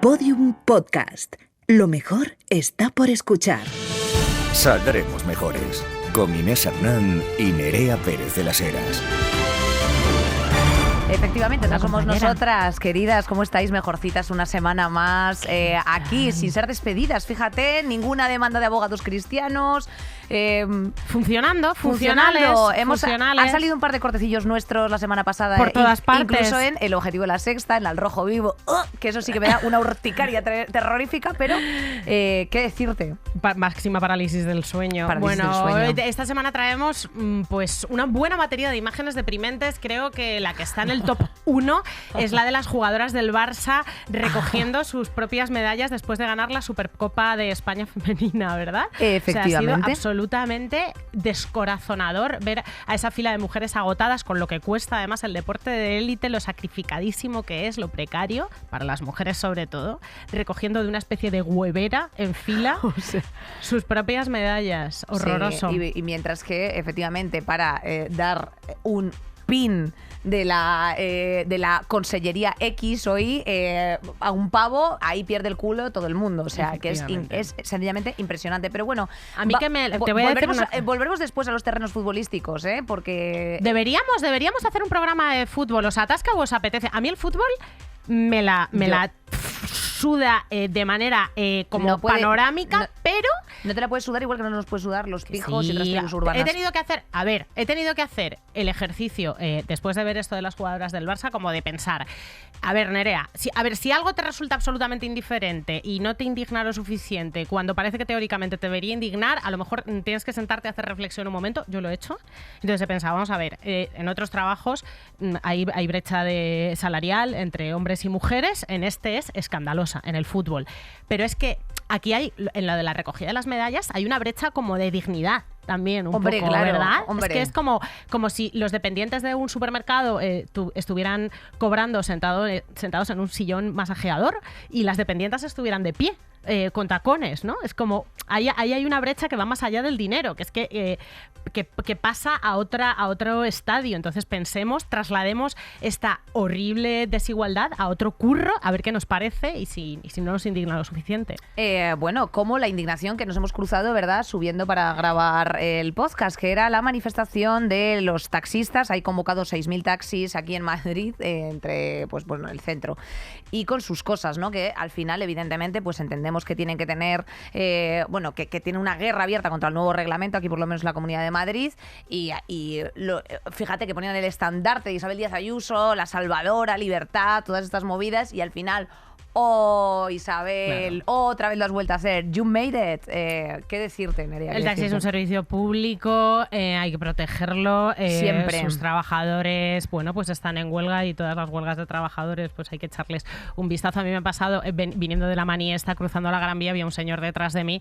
Podium Podcast. Lo mejor está por escuchar. Saldremos mejores. Con Inés Hernán y Nerea Pérez de las Heras. Efectivamente, Hola, no somos compañera. nosotras, queridas. ¿Cómo estáis? Mejorcitas una semana más aquí, sin ser despedidas. Fíjate, ninguna demanda de abogados cristianos. Funcionando. Han salido un par de cortecillos nuestros la semana pasada. Por todas partes. Incluso en El Objetivo de la Sexta, en Al Rojo Vivo. Que eso sí que me da una urticaria terrorífica, pero ¿qué decirte? Máxima parálisis del sueño. Parálisis del sueño. Esta semana traemos pues una buena batería de imágenes deprimentes. Creo que la que está en el top 1 es la de las jugadoras del Barça recogiendo sus propias medallas después de ganar la Supercopa de España femenina, ¿verdad? Efectivamente. O sea, ha sido absolutamente descorazonador ver a esa fila de mujeres agotadas, con lo que cuesta además el deporte de élite, lo sacrificadísimo que es, lo precario, para las mujeres sobre todo, recogiendo de una especie de huevera en fila sus propias medallas. Horroroso. Sí, y mientras que, efectivamente, para dar un pin de la Consellería X o Y a un pavo, ahí pierde el culo todo el mundo. O sea, que es sencillamente impresionante. Pero bueno, a mí te voy a decir volveremos después a los terrenos futbolísticos, porque... Deberíamos hacer un programa de fútbol. ¿Os atasca o os apetece? A mí el fútbol me la suda de manera como panorámica, pero... No te la puedes sudar igual que no nos puedes sudar los pijos y otras tribus urbanas. He tenido que hacer el ejercicio después de ver esto de las jugadoras del Barça, como de pensar, a ver, Nerea, si algo te resulta absolutamente indiferente y no te indigna lo suficiente, cuando parece que teóricamente te debería indignar, a lo mejor tienes que sentarte a hacer reflexión un momento. Yo lo he hecho. Entonces he pensado, vamos a ver, en otros trabajos hay brecha salarial entre hombres y mujeres, en este es escandalosa, en el fútbol. Pero es que aquí en lo de la recogida de las medallas hay una brecha como de dignidad también, un poco, claro, ¿verdad? Hombre. Es que es como si los dependientes de un supermercado estuvieran cobrando sentados en un sillón masajeador y las dependientas estuvieran de pie. Con tacones, ¿no? Es como, ahí hay una brecha que va más allá del dinero, que es que pasa a otro estadio. Entonces traslademos esta horrible desigualdad a otro curro, a ver qué nos parece y si no nos indigna lo suficiente. Bueno, como la indignación que nos hemos cruzado, ¿verdad?, subiendo para grabar el podcast, que era la manifestación de los taxistas. Hay convocados 6.000 taxis aquí en Madrid, entre el centro, y con sus cosas, ¿no? Que al final, evidentemente, pues entendemos que tienen que tener, que tiene una guerra abierta contra el nuevo reglamento, aquí por lo menos en la Comunidad de Madrid, y fíjate que ponían el estandarte de Isabel Díaz Ayuso, La Salvadora, Libertad, todas estas movidas, y al final... Isabel, claro, otra vez lo has vuelto a hacer. You made it. ¿Qué decirte, Nerea? El taxi es un servicio público, hay que protegerlo. Siempre. Sus trabajadores, pues están en huelga, y todas las huelgas de trabajadores, pues hay que echarles un vistazo. A mí me ha pasado, viniendo de la Maniesta, cruzando la Gran Vía, había un señor detrás de mí,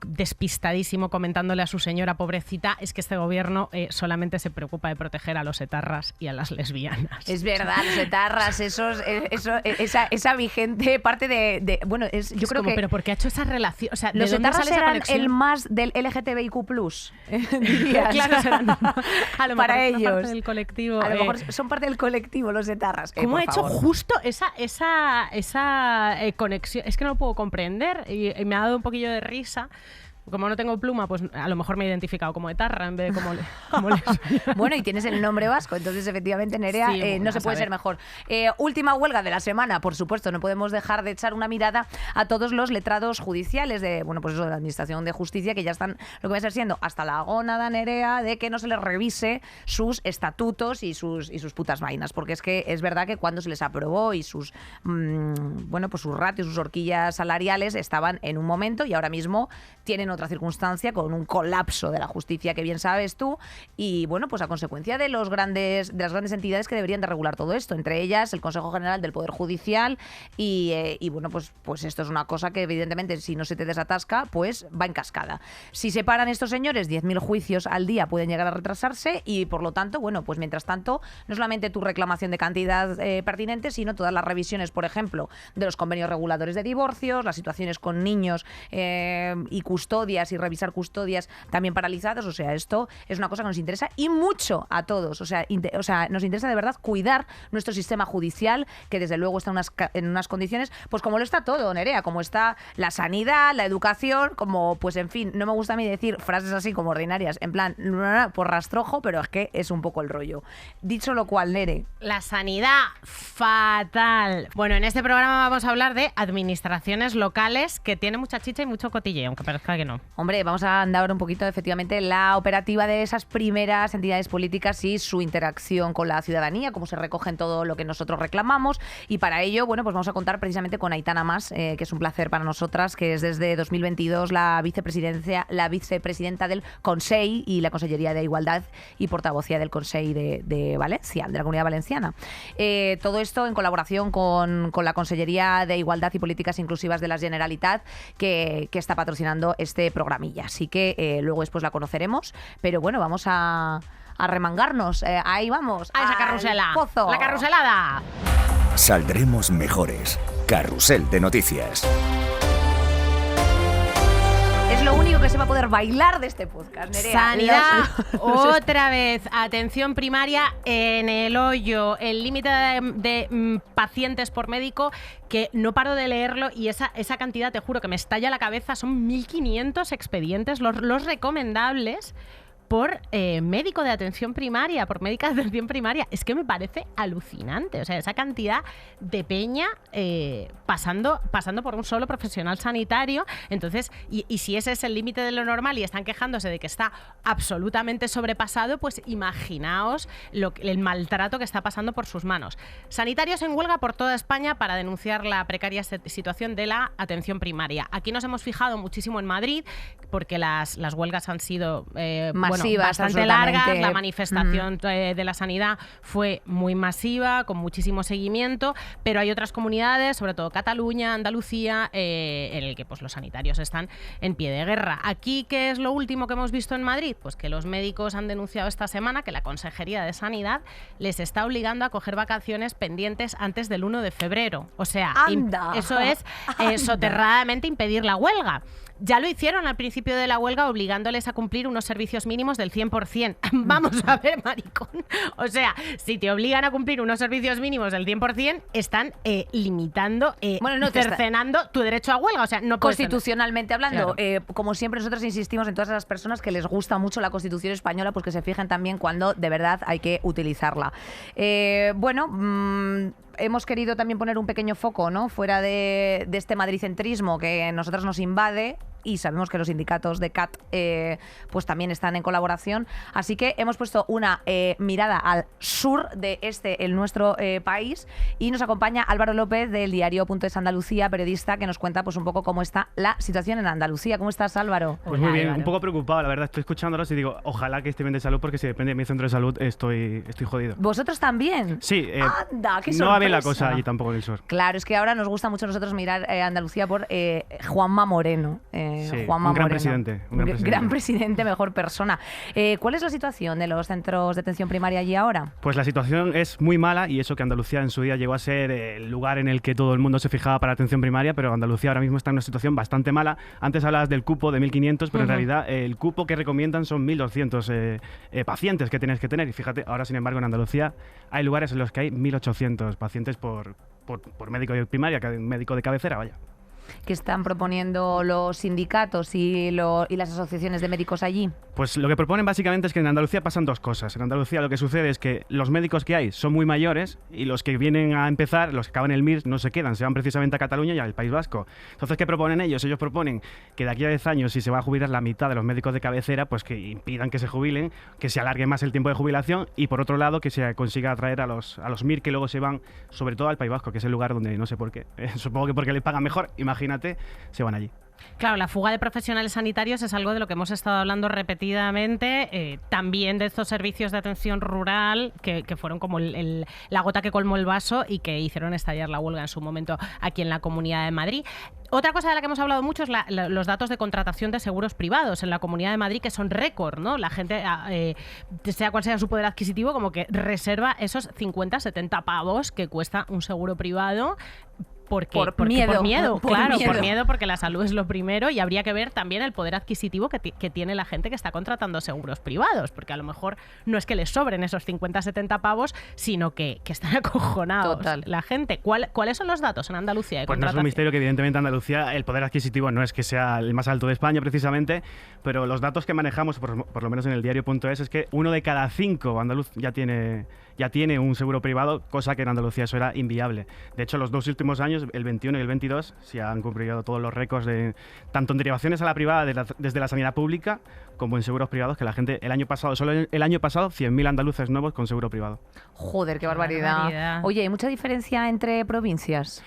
despistadísimo, comentándole a su señora, pobrecita, es que este gobierno solamente se preocupa de proteger a los etarras y a las lesbianas. Es verdad, los etarras, esa vigente parte de yo creo como, que... pero ¿por qué ha hecho esa relación? O sea, los ¿de dónde etarras sale esa eran conexión? el más del LGTBIQ+, dirías. Claro, a lo para mejor ellos. Parte del colectivo. A lo mejor son parte del colectivo los etarras. ¿Cómo ha hecho favor? justo esa conexión? Es que no lo puedo comprender, y me ha dado un poquillo de risa. Como no tengo pluma, pues a lo mejor me he identificado como etarra en vez de como lesbiana. Bueno, y tienes el nombre vasco, entonces efectivamente, Nerea, sí, no se puede ser mejor. Última huelga de la semana, por supuesto, no podemos dejar de echar una mirada a todos los letrados judiciales de la Administración de Justicia, que ya están, lo que va a ser siendo hasta la gónada, Nerea, de que no se les revise sus estatutos y sus putas vainas, porque es que es verdad que cuando se les aprobó y sus sus ratios, sus horquillas salariales estaban en un momento, y ahora mismo tienen otra circunstancia, con un colapso de la justicia que bien sabes tú, y pues a consecuencia de las grandes entidades que deberían de regular todo esto, entre ellas el Consejo General del Poder Judicial, y esto es una cosa que evidentemente, si no se te desatasca, pues va en cascada. Si se paran estos señores, 10.000 juicios al día pueden llegar a retrasarse, y por lo tanto, pues mientras tanto, no solamente tu reclamación de cantidad pertinente, sino todas las revisiones, por ejemplo, de los convenios reguladores de divorcios, las situaciones con niños y custodia custodias y revisar custodias también paralizadas. O sea, esto es una cosa que nos interesa y mucho a todos. O sea, nos interesa de verdad cuidar nuestro sistema judicial, que desde luego está en unas condiciones, pues como lo está todo, Nerea, como está la sanidad, la educación, como, pues en fin, no me gusta a mí decir frases así como ordinarias, en plan, por rastrojo, pero es que es un poco el rollo. Dicho lo cual, Nere. La sanidad, fatal. Bueno, en este programa vamos a hablar de administraciones locales, que tiene mucha chicha y mucho cotilleo, aunque parezca que no. Hombre, vamos a andar un poquito, efectivamente, la operativa de esas primeras entidades políticas y su interacción con la ciudadanía, cómo se recogen todo lo que nosotros reclamamos. Y para ello, bueno, pues vamos a contar precisamente con Aitana Mas, que es un placer para nosotras, que es desde 2022 la vicepresidenta del Consell y la Consellería de Igualdad y portavocía del Consell de Valencia, de la Comunidad Valenciana. Todo esto en colaboración con la Consellería de Igualdad y Políticas Inclusivas de la Generalitat, que está patrocinando este programilla. Así que luego después la conoceremos, pero bueno, vamos a remangarnos. Ahí vamos. A esa carrusela. Pozo. La carruselada. Saldremos mejores. Carrusel de noticias. Es lo único que se va a poder bailar de este podcast, Nerea. Sanidad, otra vez. Atención primaria en el hoyo. El límite de pacientes por médico, que no paro de leerlo, y esa cantidad, te juro que me estalla la cabeza. Son 1.500 expedientes, los recomendables por médico de atención primaria, por médica de atención primaria. Es que me parece alucinante. O sea, esa cantidad de peña pasando por un solo profesional sanitario. Entonces, y si ese es el límite de lo normal y están quejándose de que está absolutamente sobrepasado, pues imaginaos el maltrato que está pasando por sus manos. Sanitarios en huelga por toda España para denunciar la precaria situación de la atención primaria. Aquí nos hemos fijado muchísimo en Madrid, porque las huelgas han sido masivas, bastante largas. La manifestación de la sanidad fue muy masiva, con muchísimo seguimiento, pero hay otras comunidades, sobre todo Cataluña, Andalucía, en el que pues los sanitarios están en pie de guerra. Aquí, ¿qué es lo último que hemos visto en Madrid? Pues que los médicos han denunciado esta semana que la Consejería de Sanidad les está obligando a coger vacaciones pendientes antes del 1 de febrero. O sea, eso es soterradamente impedir la huelga. Ya lo hicieron al principio de la huelga, obligándoles a cumplir unos servicios mínimos del 100%. Vamos a ver, maricón. O sea, si te obligan a cumplir unos servicios mínimos del 100%, están limitando, cercenando tu derecho a huelga. O sea, no constitucionalmente hablando, claro. Como siempre nosotros insistimos en todas esas personas que les gusta mucho la Constitución española, pues que se fijen también cuando de verdad hay que utilizarla. Hemos querido también poner un pequeño foco, ¿no?, fuera de este madricentrismo que a nosotros nos invade, y sabemos que los sindicatos de CAT pues también están en colaboración. Así que hemos puesto una mirada al sur de nuestro país, y nos acompaña Álvaro López del diario.es Andalucía, periodista, que nos cuenta pues un poco cómo está la situación en Andalucía. ¿Cómo estás, Álvaro? Pues muy bien, un poco preocupado, la verdad. Estoy escuchándolos y digo, ojalá que esté bien de salud, porque si depende de mi centro de salud estoy jodido. ¿Vosotros también? Sí. ¡Anda, qué sorpresa! No va bien la cosa allí tampoco en el sur. Claro, es que ahora nos gusta mucho a nosotros mirar Andalucía por Juanma Moreno. Sí, Juanma un gran Moreno. presidente. Gran presidente, mejor persona. ¿Cuál es la situación de los centros de atención primaria allí ahora? Pues la situación es muy mala, y eso que Andalucía en su día llegó a ser el lugar en el que todo el mundo se fijaba para atención primaria, pero Andalucía ahora mismo está en una situación bastante mala. Antes hablabas del cupo de 1.500, pero en realidad el cupo que recomiendan son 1.200 pacientes que tienes que tener. Y fíjate, ahora sin embargo en Andalucía hay lugares en los que hay 1.800 pacientes por médico de primaria, médico de cabecera, vaya. ¿Qué están proponiendo los sindicatos y las asociaciones de médicos allí? Pues lo que proponen básicamente es que en Andalucía pasan dos cosas. En Andalucía lo que sucede es que los médicos que hay son muy mayores, y los que vienen a empezar, los que acaban el MIR, no se quedan, se van precisamente a Cataluña y al País Vasco. Entonces, ¿qué proponen ellos? Ellos proponen que de aquí a 10 años, si se va a jubilar la mitad de los médicos de cabecera, pues que impidan que se jubilen, que se alargue más el tiempo de jubilación, y por otro lado que se consiga atraer a los MIR, que luego se van sobre todo al País Vasco, que es el lugar donde no sé por qué. Supongo que porque les pagan mejor, imagínate, se van allí. Claro, la fuga de profesionales sanitarios es algo de lo que hemos estado hablando repetidamente, también de estos servicios de atención rural que fueron como la gota que colmó el vaso y que hicieron estallar la huelga en su momento aquí en la Comunidad de Madrid. Otra cosa de la que hemos hablado mucho es los datos de contratación de seguros privados en la Comunidad de Madrid, que son récord, ¿no? La gente, sea cual sea su poder adquisitivo, como que reserva esos 50, 70 pavos que cuesta un seguro privado Por miedo, miedo, porque la salud es lo primero y habría que ver también el poder adquisitivo que tiene la gente que está contratando seguros privados, porque a lo mejor no es que les sobren esos 50-70 pavos, sino que están acojonados. Total. La gente. ¿Cuáles son los datos en Andalucía de Pues no es un misterio que evidentemente Andalucía el poder adquisitivo no es que sea el más alto de España precisamente, pero los datos que manejamos, por lo menos en el diario.es, es que 1 de cada 5 andaluz ya tiene un seguro privado, cosa que en Andalucía eso era inviable. De hecho, los 2 últimos años, el 21 y el 22, se han cumplido todos los récords de tanto en derivaciones a la privada desde la sanidad pública como en seguros privados, que la gente solo el año pasado 100.000 andaluces nuevos con seguro privado. Joder, qué barbaridad. Oye, ¿hay mucha diferencia entre provincias?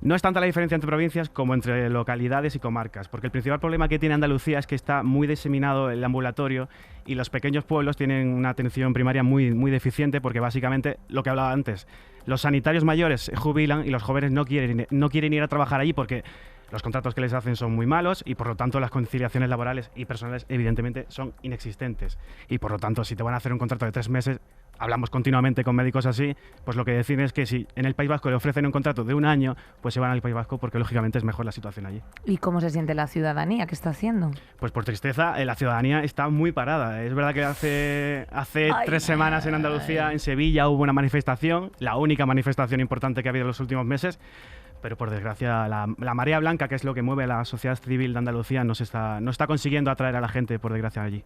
No es tanta la diferencia entre provincias como entre localidades y comarcas, porque el principal problema que tiene Andalucía es que está muy diseminado el ambulatorio y los pequeños pueblos tienen una atención primaria muy, muy deficiente, porque básicamente, lo que hablaba antes, los sanitarios mayores se jubilan y los jóvenes no quieren ir a trabajar allí porque los contratos que les hacen son muy malos y por lo tanto las conciliaciones laborales y personales evidentemente son inexistentes. Y por lo tanto, si te van a hacer un contrato de 3 meses, hablamos continuamente con médicos así, pues lo que deciden es que si en el País Vasco le ofrecen un contrato de 1 año, pues se van al País Vasco porque lógicamente es mejor la situación allí. ¿Y cómo se siente la ciudadanía? ¿Qué está haciendo? Pues por tristeza, la ciudadanía está muy parada. Es verdad que hace 3 semanas en Andalucía, en Sevilla, hubo una manifestación, la única manifestación importante que ha habido en los últimos meses, pero por desgracia la marea blanca, que es lo que mueve a la sociedad civil de Andalucía, no está consiguiendo atraer a la gente, por desgracia, allí.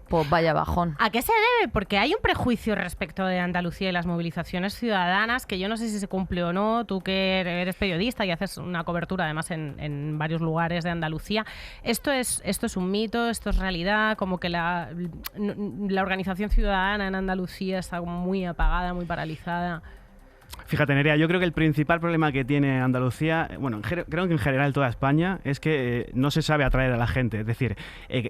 Pues vaya bajón. ¿A qué se debe? Porque hay un prejuicio respecto de Andalucía y las movilizaciones ciudadanas que yo no sé si se cumple o no. Tú que eres periodista y haces una cobertura además en varios lugares de Andalucía. ¿Esto es un mito? ¿Esto es realidad? Como que la organización ciudadana en Andalucía está muy apagada, muy paralizada. Fíjate, Nerea, yo creo que el principal problema que tiene Andalucía, bueno, creo que en general toda España, es que no se sabe atraer a la gente. Es decir,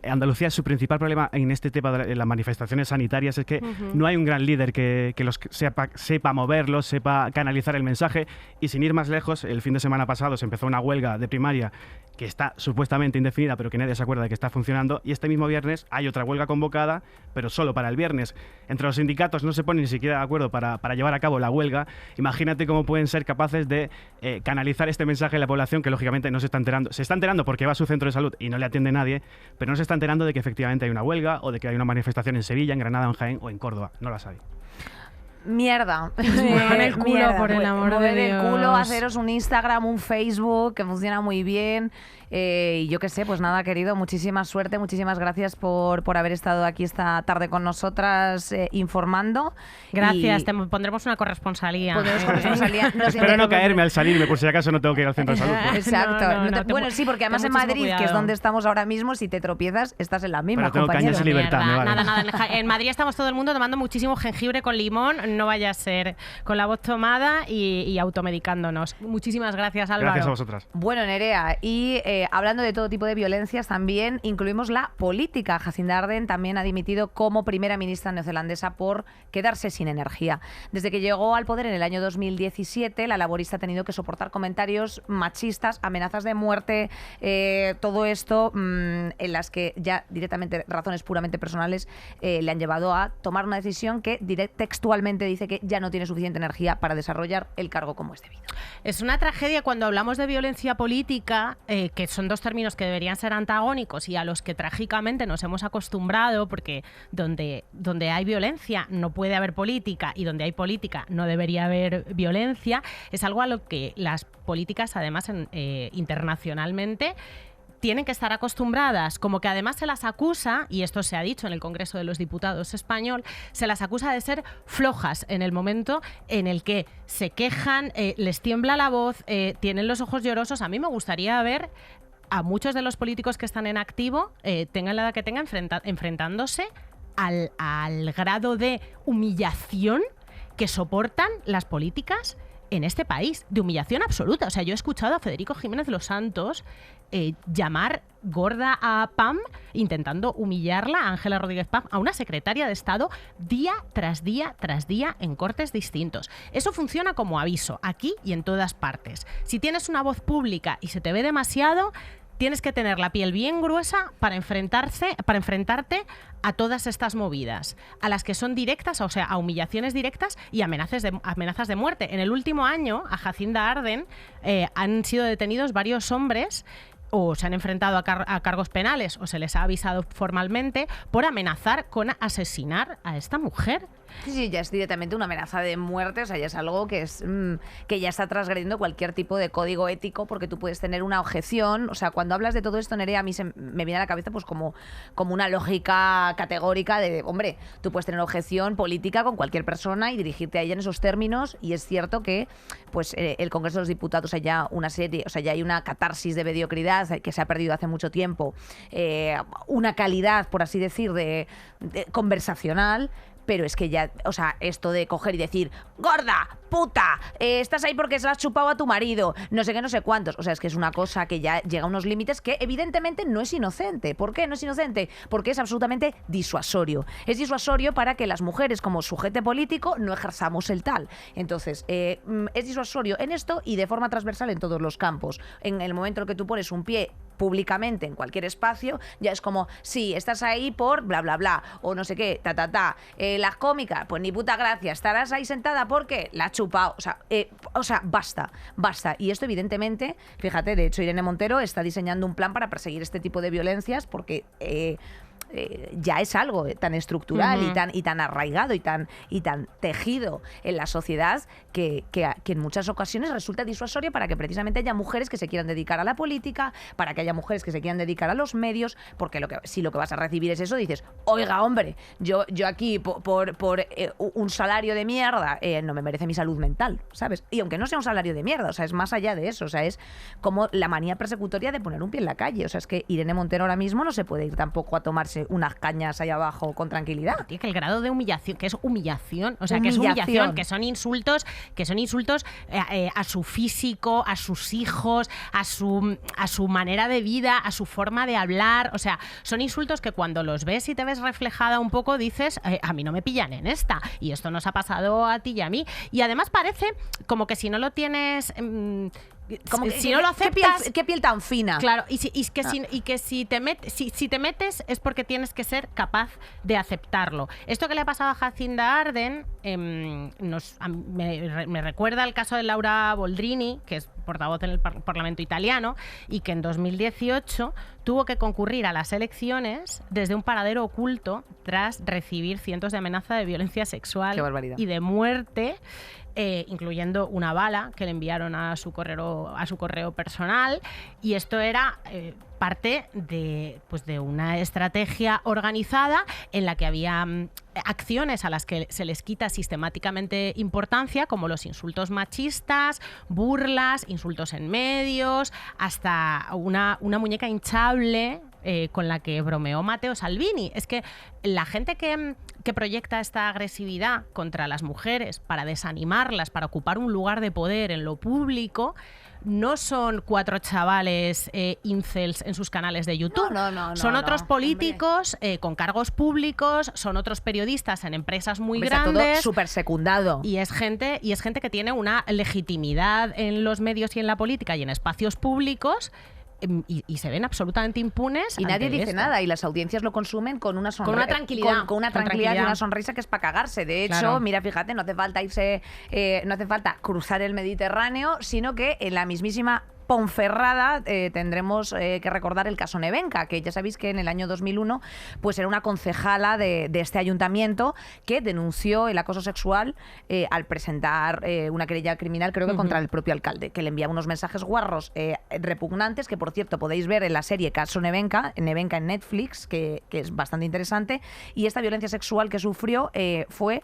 Andalucía, su principal problema en este tema de las manifestaciones sanitarias es que no hay un gran líder que sepa moverlos, sepa canalizar el mensaje. Y sin ir más lejos, el fin de semana pasado se empezó una huelga de primaria que está supuestamente indefinida, pero que nadie se acuerda de que está funcionando. Y este mismo viernes hay otra huelga convocada, pero solo para el viernes. Entre los sindicatos no se ponen ni siquiera de acuerdo para llevar a cabo la huelga. Imagínate cómo pueden ser capaces de canalizar este mensaje a la población que lógicamente no se está enterando. Se está enterando porque va a su centro de salud y no le atiende nadie, pero no se está enterando de que efectivamente hay una huelga o de que hay una manifestación en Sevilla, en Granada, en Jaén o en Córdoba. No la sabe. Mierda. Muevan el culo, Mierda. por el amor de Mueven Dios. el culo, haceros un Instagram, un Facebook, que funciona muy bien. Y yo qué sé, pues nada, querido, muchísima suerte, muchísimas gracias por haber estado aquí esta tarde con nosotras informando. Gracias, te pondremos una corresponsalía. Pondremos corresponsalía. Espero no caerme al salirme, por si acaso no tengo que ir al centro de salud. Exacto. Bueno, sí, porque además en Madrid, que es donde estamos ahora mismo, si te tropiezas, estás en la misma, pero tengo compañero. cañas y libertad, me vale. Nada. En Madrid estamos todo el mundo tomando muchísimo jengibre con limón, no vaya a ser con la voz tomada y automedicándonos. Muchísimas gracias, Álvaro. Gracias a vosotras. Bueno, Nerea, y hablando de todo tipo de violencias, también incluimos la política. Jacinda Ardern también ha dimitido como primera ministra neozelandesa por quedarse sin energía. Desde que llegó al poder en el año 2017, la laborista ha tenido que soportar comentarios machistas, amenazas de muerte, todo esto en las que ya directamente razones puramente personales le han llevado a tomar una decisión que textualmente dice que ya no tiene suficiente energía para desarrollar el cargo como es debido. Es una tragedia cuando hablamos de violencia política, que son dos términos que deberían ser antagónicos y a los que trágicamente nos hemos acostumbrado, porque donde hay violencia no puede haber política y donde hay política no debería haber violencia. Es algo a lo que las políticas, además, internacionalmente tienen que estar acostumbradas, como que además se las acusa, y esto se ha dicho en el Congreso de los Diputados español, se las acusa de ser flojas en el momento en el que se quejan, les tiembla la voz, tienen los ojos llorosos. A mí me gustaría ver a muchos de los políticos que están en activo, tengan la edad que tengan, enfrentándose al grado de humillación que soportan las políticas en este país, de humillación absoluta. O sea, yo he escuchado a Federico Jiménez Los Santos llamar gorda a Pam, intentando humillarla, a Ángela Rodríguez Pam, a una secretaria de Estado, día tras día tras día en cortes distintos. Eso funciona como aviso, aquí y en todas partes. Si tienes una voz pública y se te ve demasiado, tienes que tener la piel bien gruesa para enfrentarte a todas estas movidas, a las que son directas, o sea, a humillaciones directas y amenazas de muerte. En el último año, a Jacinda Ardern han sido detenidos varios hombres o se han enfrentado a cargos penales o se les ha avisado formalmente por amenazar con asesinar a esta mujer. Sí, ya es directamente una amenaza de muerte, o sea, ya es algo que es que ya está transgrediendo cualquier tipo de código ético, porque tú puedes tener una objeción, o sea, cuando hablas de todo esto, Nerea, a mí me viene a la cabeza pues como una lógica categórica de, hombre, tú puedes tener objeción política con cualquier persona y dirigirte a ella en esos términos, y es cierto que pues el Congreso de los Diputados hay ya una serie, o sea, ya hay una catarsis de mediocridad que se ha perdido hace mucho tiempo, una calidad, por así decir, de conversacional. Pero es que ya, o sea, esto de coger y decir, gorda, puta, estás ahí porque se la has chupado a tu marido, no sé qué, no sé cuántos. O sea, es que es una cosa que ya llega a unos límites que evidentemente no es inocente. ¿Por qué no es inocente? Porque es absolutamente disuasorio. Es disuasorio para que las mujeres, como sujeto político, no ejerzamos el tal. Entonces, es disuasorio en esto y de forma transversal en todos los campos. En el momento en que tú pones un pie públicamente en cualquier espacio, ya es como, sí, estás ahí por bla, bla, bla, o no sé qué, las cómicas, pues ni puta gracia, estarás ahí sentada porque la has chupado, o sea, basta. Y esto evidentemente, fíjate, de hecho Irene Montero está diseñando un plan para perseguir este tipo de violencias porque ya es algo tan estructural y tan arraigado y tan tejido en la sociedad que en muchas ocasiones resulta disuasorio para que precisamente haya mujeres que se quieran dedicar a la política, para que haya mujeres que se quieran dedicar a los medios, porque si lo que vas a recibir es eso, dices, oiga, hombre, yo aquí por un salario de mierda no me merece mi salud mental, ¿sabes? Y aunque no sea un salario de mierda, o sea, es más allá de eso, o sea, es como la manía persecutoria de poner un pie en la calle, o sea, es que Irene Montero ahora mismo no se puede ir tampoco a tomarse unas cañas ahí abajo con tranquilidad. Tío, que el grado de humillación, que es humillación, o sea, que es humillación, que son insultos a su físico, a sus hijos, a su manera de vida, a su forma de hablar, o sea, son insultos que cuando los ves y te ves reflejada un poco dices, a mí no me pillan en esta, y esto nos ha pasado a ti y a mí, y además parece como que si no lo tienes... Como si no lo aceptas, ¿qué piel tan fina? Claro, y si te metes es porque tienes que ser capaz de aceptarlo. Esto que le ha pasado a Jacinda Ardern me recuerda al caso de Laura Boldrini, que es portavoz en el Parlamento italiano y que en 2018 tuvo que concurrir a las elecciones desde un paradero oculto tras recibir cientos de amenazas de violencia sexual y de muerte. Incluyendo una bala que le enviaron a su correo personal, y esto era parte de una estrategia organizada en la que había acciones a las que se les quita sistemáticamente importancia, como los insultos machistas, burlas, insultos en medios, hasta una muñeca hinchable con la que bromeó Matteo Salvini. Es que la gente que proyecta esta agresividad contra las mujeres para desanimarlas, para ocupar un lugar de poder en lo público, no son 4 chavales incels en sus canales de YouTube. No, son otros políticos con cargos públicos, son otros periodistas en empresas muy grandes. Está todo súper secundado. Y es gente que tiene una legitimidad en los medios y en la política y en espacios públicos. Y se ven absolutamente impunes. Y nadie dice nada, y las audiencias lo consumen con una sonrisa. Con una tranquilidad. Con una tranquilidad y una sonrisa que es para cagarse. De hecho, claro. Mira, fíjate, no hace falta cruzar el Mediterráneo, sino que en la mismísima Ponferrada tendremos que recordar el caso Nevenka, que ya sabéis que en el año 2001 pues era una concejala de este ayuntamiento que denunció el acoso sexual al presentar una querella criminal, creo que contra el propio alcalde, que le enviaba unos mensajes guarros repugnantes, que por cierto podéis ver en la serie Caso Nevenka en Netflix, que es bastante interesante. Y esta violencia sexual que sufrió fue...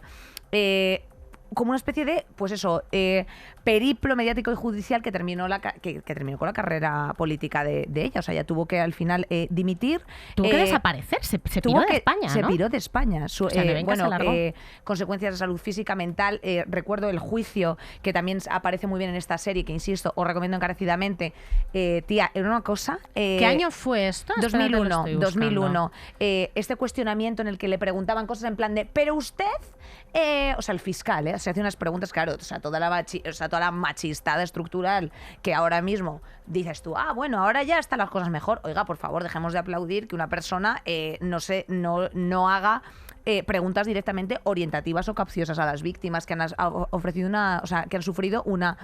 como una especie de, pues eso, periplo mediático y judicial que terminó con la carrera política de ella. O sea, ella tuvo que al final dimitir. Tuvo que desaparecer, se piró de España, ¿no? Se piró de España. Consecuencias de salud física, mental. Recuerdo el juicio, que también aparece muy bien en esta serie, que insisto, os recomiendo encarecidamente. Tía, era una cosa... ¿Qué año fue esto? 2001. Este cuestionamiento en el que le preguntaban cosas en plan de, pero usted... o sea, el fiscal, se hacía unas preguntas, claro, o sea, toda toda la machistada estructural que ahora mismo dices tú, bueno, ahora ya están las cosas mejor. Oiga, por favor, dejemos de aplaudir que una persona no haga preguntas directamente orientativas o capciosas a las víctimas que han ofrecido que han sufrido una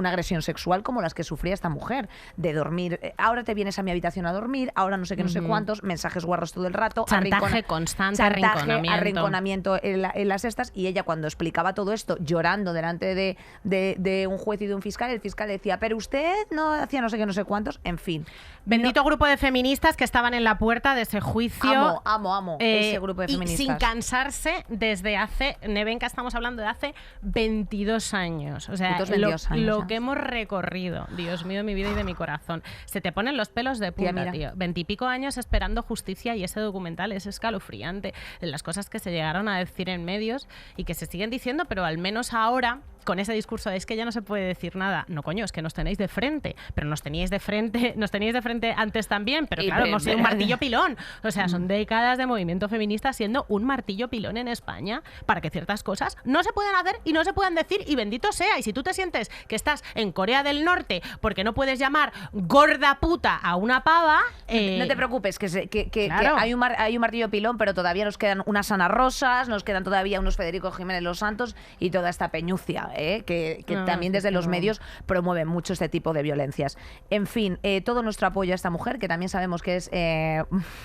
agresión sexual como las que sufría esta mujer, de dormir, ahora te vienes a mi habitación a dormir, ahora no sé qué, no sé cuántos, mensajes guarros todo el rato, chantaje constante, arrinconamiento en las estas, y ella cuando explicaba todo esto llorando delante de un juez y de un fiscal, el fiscal decía, pero usted no hacía no sé qué, no sé cuántos, en fin. Bendito grupo de feministas que estaban en la puerta de ese juicio. Amo ese grupo de feministas. Y sin cansarse desde hace, Nevenka, estamos hablando de hace 22 años. O sea, lo que hemos recorrido, Dios mío, de mi vida y de mi corazón. Se te ponen los pelos de punta, tío. 20 y pico años esperando justicia, y ese documental es escalofriante. De las cosas que se llegaron a decir en medios y que se siguen diciendo, pero al menos ahora, con ese discurso de es que ya no se puede decir nada. No, coño, es que nos tenéis de frente. Pero nos teníais de frente antes también, pero claro, hemos sido un martillo pilón. O sea, son décadas de movimiento feminista siendo un martillo pilón en España para que ciertas cosas no se puedan hacer y no se puedan decir, y bendito sea. Y si tú te sientes que estás en Corea del Norte porque no puedes llamar gorda puta a una pava... no te preocupes, claro. que hay un martillo pilón, pero todavía nos quedan unas Ana Rosas, nos quedan todavía unos Federico Jiménez Los Santos y toda esta peñucia, que también desde los medios promueven mucho este tipo de violencias. En fin, todo nuestro apoyo a esta mujer, que también sabemos que es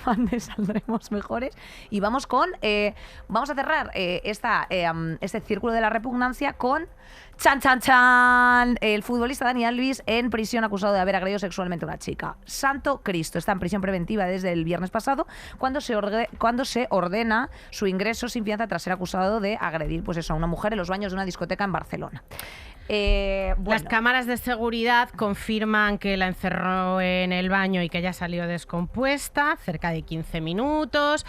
donde saldremos mejores. Y vamos a cerrar este círculo de la repugnancia con ¡chan, chan, chan! El futbolista Dani Alves en prisión acusado de haber agredido sexualmente a una chica. Santo Cristo, está en prisión preventiva desde el viernes pasado, cuando se ordena su ingreso sin fianza tras ser acusado de agredir a una mujer en los baños de una discoteca en Barcelona. Las cámaras de seguridad confirman que la encerró en el baño y que ella salió descompuesta, cerca de 15 minutos,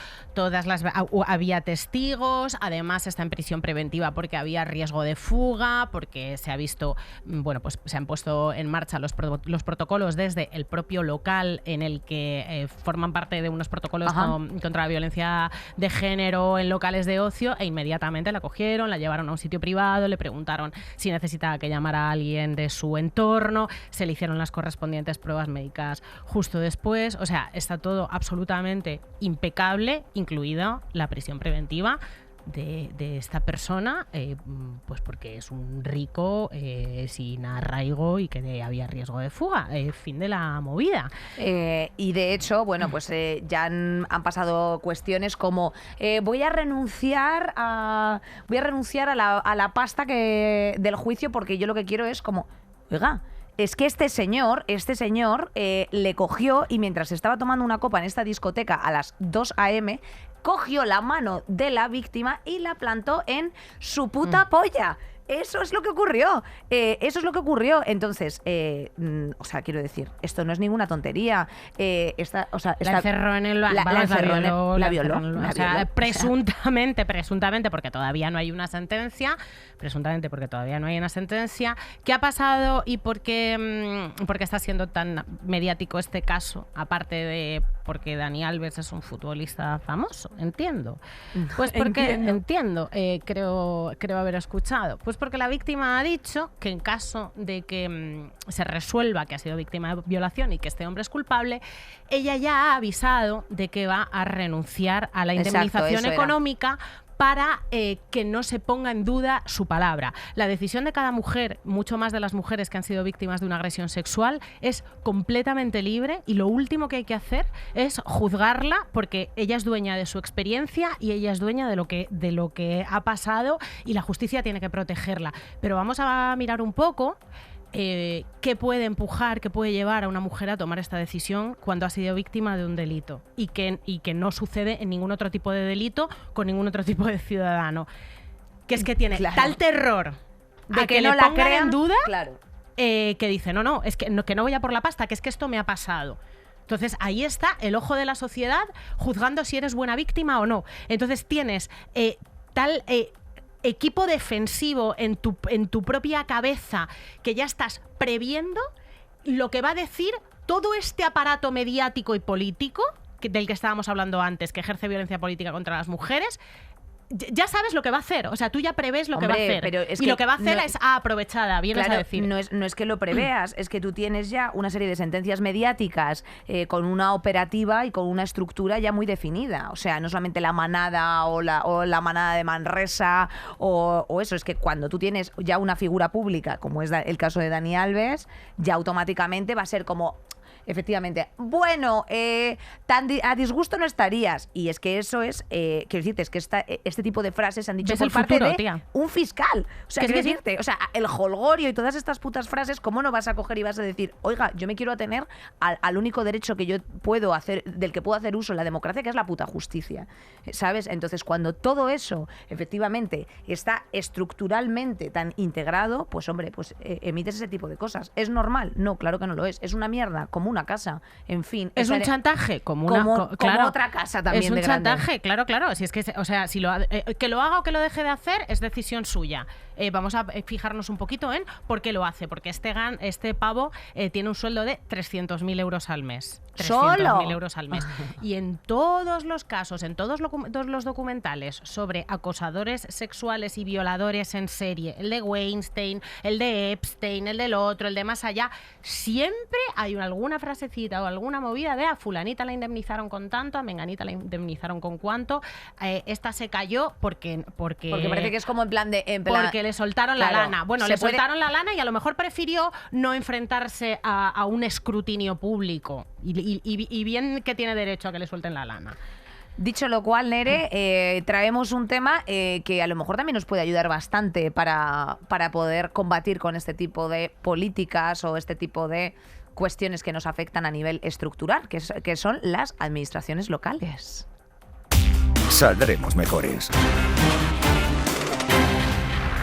había testigos, además está en prisión preventiva porque había riesgo de fuga, porque se ha visto, pues se han puesto en marcha los protocolos desde el propio local en el que forman parte de unos protocolos contra la violencia de género en locales de ocio, e inmediatamente la cogieron, la llevaron a un sitio privado, le preguntaron si necesitaba que llamara a alguien de su entorno, se le hicieron las correspondientes pruebas médicas justo después. O sea, está todo absolutamente impecable, incluida la prisión preventiva de esta persona, pues porque es un rico sin arraigo y que había riesgo de fuga. Fin de la movida. Y de hecho, pues ya han pasado cuestiones como voy a renunciar a la pasta del juicio, porque yo lo que quiero es como, oiga, es que este señor le cogió, y mientras estaba tomando una copa en esta discoteca a las 2 a.m., cogió la mano de la víctima y la plantó en su puta polla. Eso es lo que ocurrió. Entonces, quiero decir, esto no es ninguna tontería. La encerró en el baño. La violó. Presuntamente, porque todavía no hay una sentencia. ¿Qué ha pasado y por qué está siendo tan mediático este caso? Aparte de porque Dani Alves es un futbolista famoso, entiendo. Pues porque creo haber escuchado. Pues porque la víctima ha dicho que en caso de que se resuelva que ha sido víctima de violación y que este hombre es culpable, ella ya ha avisado de que va a renunciar a la indemnización económica para que no se ponga en duda su palabra. La decisión de cada mujer, mucho más de las mujeres que han sido víctimas de una agresión sexual, es completamente libre, y lo último que hay que hacer es juzgarla, porque ella es dueña de su experiencia y ella es dueña de lo que ha pasado, y la justicia tiene que protegerla. Pero vamos a mirar un poco qué puede empujar, qué puede llevar a una mujer a tomar esta decisión cuando ha sido víctima de un delito, y que no sucede en ningún otro tipo de delito con ningún otro tipo de ciudadano, que es que tiene tal terror de que no la pongan en duda, que dice, es que no voy a por la pasta, que es que esto me ha pasado. Entonces ahí está el ojo de la sociedad juzgando si eres buena víctima o no. Entonces tienes equipo defensivo en tu propia cabeza, que ya estás previendo lo que va a decir todo este aparato mediático y político del que estábamos hablando antes, que ejerce violencia política contra las mujeres, ya sabes lo que va a hacer. O sea, tú ya prevés lo que va a hacer. Pero es y que lo que va a hacer no, es aprovechada, vienes claro, a decir. no es que lo preveas, es que tú tienes ya una serie de sentencias mediáticas con una operativa y con una estructura ya muy definida. O sea, no solamente la manada o la manada de Manresa o eso, es que cuando tú tienes ya una figura pública, como es el caso de Dani Alves, ya automáticamente va a ser como... Efectivamente. Bueno, a disgusto no estarías. Y es que eso es, quiero decirte, es que este tipo de frases se han dicho ¿Ves por el parte futuro, de tía? un fiscal. O sea, Que es quiero que sí. decirte, o sea, el jolgorio y todas estas putas frases, ¿cómo no vas a coger y vas a decir, oiga, yo me quiero atener al único derecho que yo puedo hacer, del que puedo hacer uso en la democracia, que es la puta justicia? ¿Sabes? Entonces, cuando todo eso, efectivamente, está estructuralmente tan integrado, pues hombre, pues emites ese tipo de cosas. ¿Es normal? No, claro que no lo es. Es una mierda, como una casa. En fin. Es un chantaje, como otra casa también. Es un de grande. chantaje, claro. Si es que, o sea, si que lo haga o que lo deje de hacer es decisión suya. Vamos a fijarnos un poquito en por qué lo hace. Porque este pavo tiene un sueldo de 300.000 euros al mes. 300.000 euros al mes. Y en todos los casos, en todos los documentales sobre acosadores sexuales y violadores en serie, el de Weinstein, el de Epstein, el del otro, el de más allá, siempre hay alguna frasecita o alguna movida de a fulanita la indemnizaron con tanto, a menganita la indemnizaron con cuánto, esta se cayó porque parece que es como en plan de... porque le soltaron la claro, lana. Bueno, le soltaron la lana y a lo mejor prefirió no enfrentarse a un escrutinio público. Y bien que tiene derecho a que le suelten la lana. Dicho lo cual, Nere, traemos un tema que a lo mejor también nos puede ayudar bastante para poder combatir con este tipo de políticas o este tipo de cuestiones que nos afectan a nivel estructural, que son las administraciones locales. Saldremos mejores.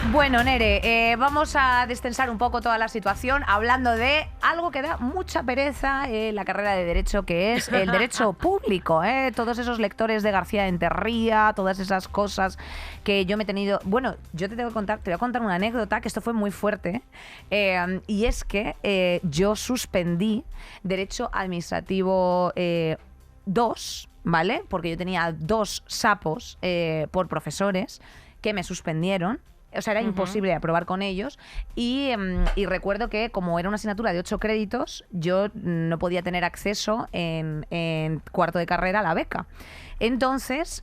Bueno, Nere, vamos a destensar un poco toda la situación hablando de algo que da mucha pereza en la carrera de Derecho, que es el derecho público. Todos esos lectores de García Enterría, todas esas cosas que yo me he tenido... Bueno, yo te voy a contar una anécdota, que esto fue muy fuerte, y es que yo suspendí Derecho Administrativo 2, ¿vale? Porque yo tenía 2 sapos por profesores que me suspendieron. O sea, era imposible aprobar con ellos y recuerdo que como era una asignatura de 8 créditos, yo no podía tener acceso en cuarto de carrera a la beca. Entonces,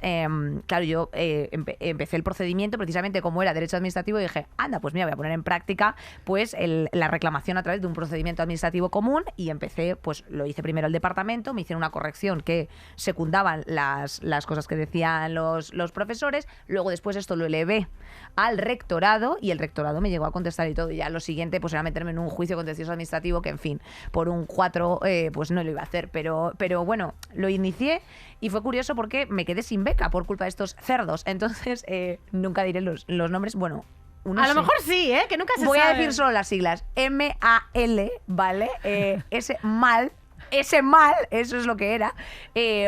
claro, yo empecé el procedimiento precisamente como era Derecho Administrativo y dije, anda, pues mira, voy a poner en práctica pues la reclamación a través de un procedimiento administrativo común y empecé, pues lo hice primero el departamento, me hicieron una corrección que secundaban las cosas que decían los profesores, luego después esto lo elevé al rectorado y el rectorado me llegó a contestar y todo, y ya lo siguiente pues era meterme en un juicio contencioso administrativo que, en fin, por un 4 pues no lo iba a hacer, pero bueno, lo inicié y fue curioso porque me quedé sin beca por culpa de estos cerdos. Entonces, nunca diré los nombres. Bueno, a lo mejor sí, que nunca se sabe. Voy a decir solo las siglas. MAL, ¿vale? Ese mal, eso es lo que era,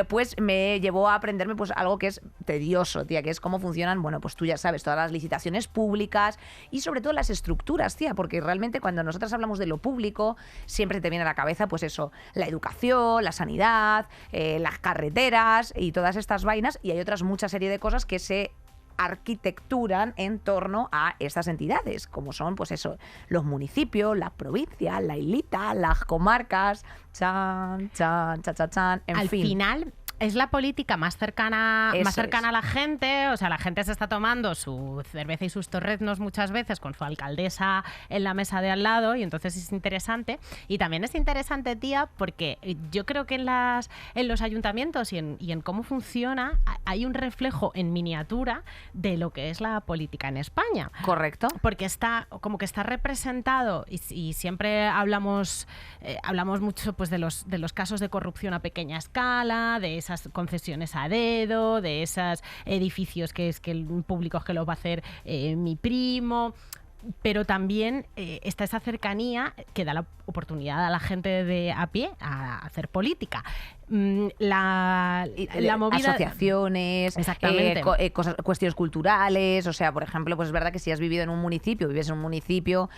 pues me llevó a aprenderme pues algo que es tedioso, tía, que es cómo funcionan, bueno, pues tú ya sabes, todas las licitaciones públicas y sobre todo las estructuras, tía, porque realmente cuando nosotras hablamos de lo público, siempre te viene a la cabeza, pues eso, la educación, la sanidad, las carreteras y todas estas vainas, y hay otras mucha serie de cosas que se arquitecturan en torno a estas entidades, como son, pues eso, los municipios, las provincias, la islita, las comarcas, en fin. Al final es la política más cercana a la gente, o sea, la gente se está tomando su cerveza y sus torreznos muchas veces con su alcaldesa en la mesa de al lado y entonces es interesante. Y también es interesante, tía, porque yo creo que en los ayuntamientos y en cómo funciona hay un reflejo en miniatura de lo que es la política en España. Correcto. Porque está representado y siempre hablamos mucho pues de los casos de corrupción a pequeña escala, de esas concesiones a dedo, de esos edificios públicos que los va a hacer mi primo, pero también está esa cercanía que da la oportunidad a la gente de a pie a hacer política. la movida... Asociaciones, Exactamente. cuestiones culturales, o sea, por ejemplo, pues es verdad que si has vivido en un municipio, vives en un municipio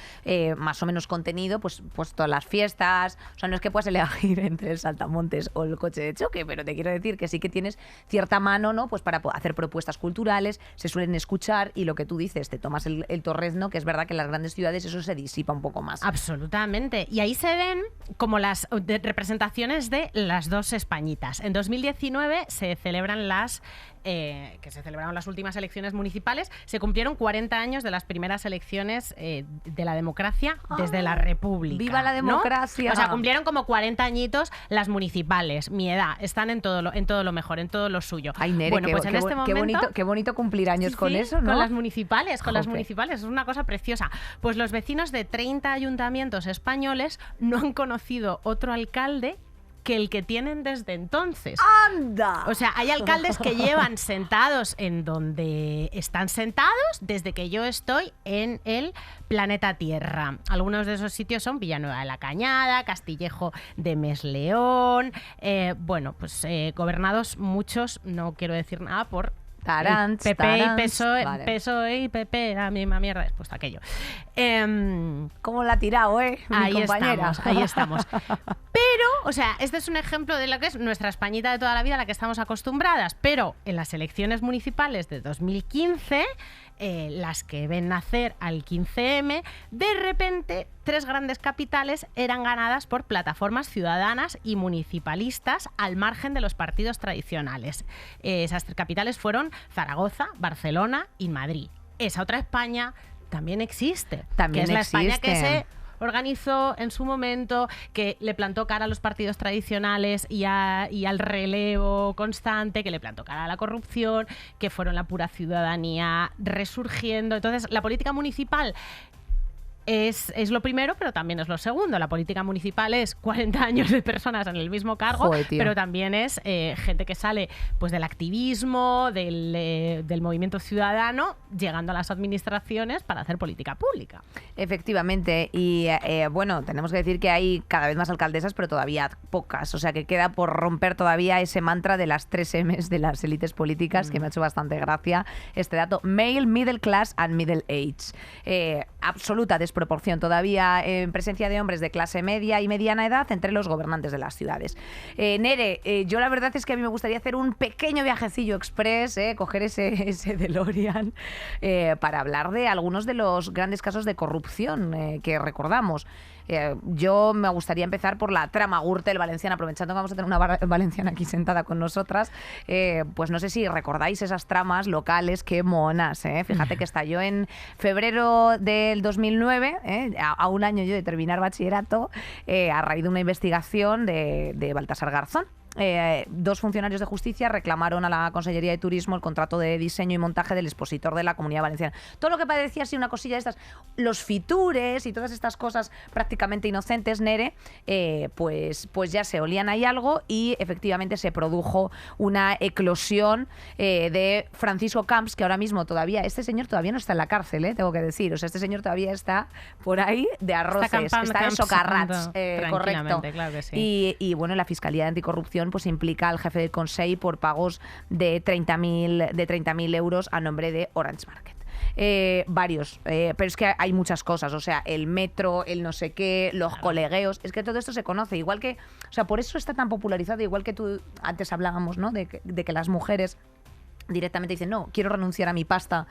más o menos contenido, pues todas las fiestas, o sea, no es que puedas elegir entre el saltamontes o el coche de choque, pero te quiero decir que sí que tienes cierta mano, ¿no? Pues para hacer propuestas culturales, se suelen escuchar y lo que tú dices, te tomas el torrezno, que es verdad que en las grandes ciudades eso se disipa un poco más. Absolutamente. Y ahí se ven como las representaciones de las dos Españitas. En 2019 se celebraron las últimas elecciones municipales. Se cumplieron 40 años de las primeras elecciones de la democracia desde la República. ¡Viva la democracia! ¿No? O sea, cumplieron como 40 añitos las municipales. Mi edad. Están en todo lo mejor, en todo lo suyo. Ay, Nere, bueno, pues en este momento... Qué bonito cumplir años con eso, ¿no? Con las municipales, Jope. Es una cosa preciosa. Pues los vecinos de 30 ayuntamientos españoles no han conocido otro alcalde que el que tienen desde entonces. ¡Anda! O sea, hay alcaldes que llevan sentados en donde están sentados desde que yo estoy en el planeta Tierra. Algunos de esos sitios son Villanueva de la Cañada, Castillejo de Mesleón, gobernados muchos, no quiero decir nada por... Tarants, PP y PSOE, vale. PSOE y PP, la misma mierda después de aquello. ¿Cómo la ha tirado, mi compañera? Ahí estamos. Pero, o sea, este es un ejemplo de lo que es nuestra Españita de toda la vida a la que estamos acostumbradas. Pero en las elecciones municipales de 2015, las que ven nacer al 15M, de repente 3 grandes capitales eran ganadas por plataformas ciudadanas y municipalistas al margen de los partidos tradicionales. Esas 3 capitales fueron Zaragoza, Barcelona y Madrid. Esa otra España también existe. También que es la España existe. que se organizó en su momento, que le plantó cara a los partidos tradicionales y al relevo constante, que le plantó cara a la corrupción, que fueron la pura ciudadanía resurgiendo. Entonces, la política municipal es lo primero, pero también es lo segundo. La política municipal es 40 años de personas en el mismo cargo, Joder, tío. pero también es gente que sale pues del activismo, del movimiento ciudadano, llegando a las administraciones para hacer política pública. Efectivamente, y tenemos que decir que hay cada vez más alcaldesas, pero todavía pocas, o sea que queda por romper todavía ese mantra de las 3 M's de las élites políticas, que me ha hecho bastante gracia este dato. Male, middle class and middle age. Absoluta desproporción todavía en presencia de hombres de clase media y mediana edad entre los gobernantes de las ciudades. Nere, yo la verdad es que a mí me gustaría hacer un pequeño viajecillo express, coger ese DeLorean, para hablar de algunos de los grandes casos de corrupción que recordamos. Yo me gustaría empezar por la trama Gürtel valenciana, aprovechando que vamos a tener una valenciana aquí sentada con nosotras. Pues no sé si recordáis esas tramas locales, qué monas. Fíjate que estalló en febrero del 2009, a un año yo de terminar bachillerato, a raíz de una investigación de Baltasar Garzón. 2 funcionarios de justicia reclamaron a la Consellería de Turismo el contrato de diseño y montaje del expositor de la Comunidad Valenciana. Todo lo que parecía así una cosilla de estas, los fitures y todas estas cosas prácticamente inocentes, Nere, pues ya se olían ahí algo y efectivamente se produjo una eclosión de Francisco Camps, que ahora mismo todavía, este señor todavía no está en la cárcel, tengo que decir, o sea, este señor todavía está por ahí de arroces, está en socarrats, correcto. Claro que sí. Y bueno, la Fiscalía de Anticorrupción pues implica al jefe del Consell por pagos de 30.000 euros a nombre de Orange Market. Varios, pero es que hay muchas cosas, o sea, el metro, el no sé qué, los colegueos, es que todo esto se conoce, igual que, o sea, por eso está tan popularizado, igual que tú antes hablábamos, ¿no? De que las mujeres directamente dicen, no, quiero renunciar a mi pasta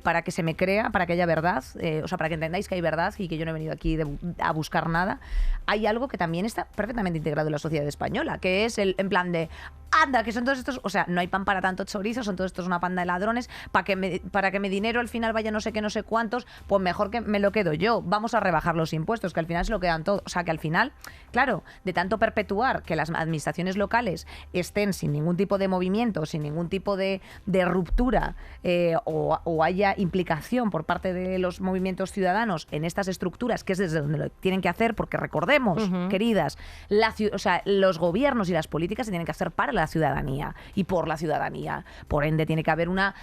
para que se me crea, para que haya verdad, o sea, para que entendáis que hay verdad y que yo no he venido aquí a buscar nada. Hay algo que también está perfectamente integrado en la sociedad española, que es en plan de, anda, que son todos estos, o sea, no hay pan para tanto chorizo, son todos estos una panda de ladrones, para que mi dinero al final vaya no sé qué, no sé cuántos, pues mejor que me lo quedo yo, vamos a rebajar los impuestos, que al final se lo quedan todos, o sea, que al final, claro, de tanto perpetuar que las administraciones locales estén sin ningún tipo de movimiento, sin ningún tipo de ruptura o haya implicación por parte de los movimientos ciudadanos en estas estructuras, que es desde donde lo tienen que hacer, porque recordemos, queridas, o sea, los gobiernos y las políticas se tienen que hacer para la ciudadanía y por la ciudadanía. Por ende, tiene que haber una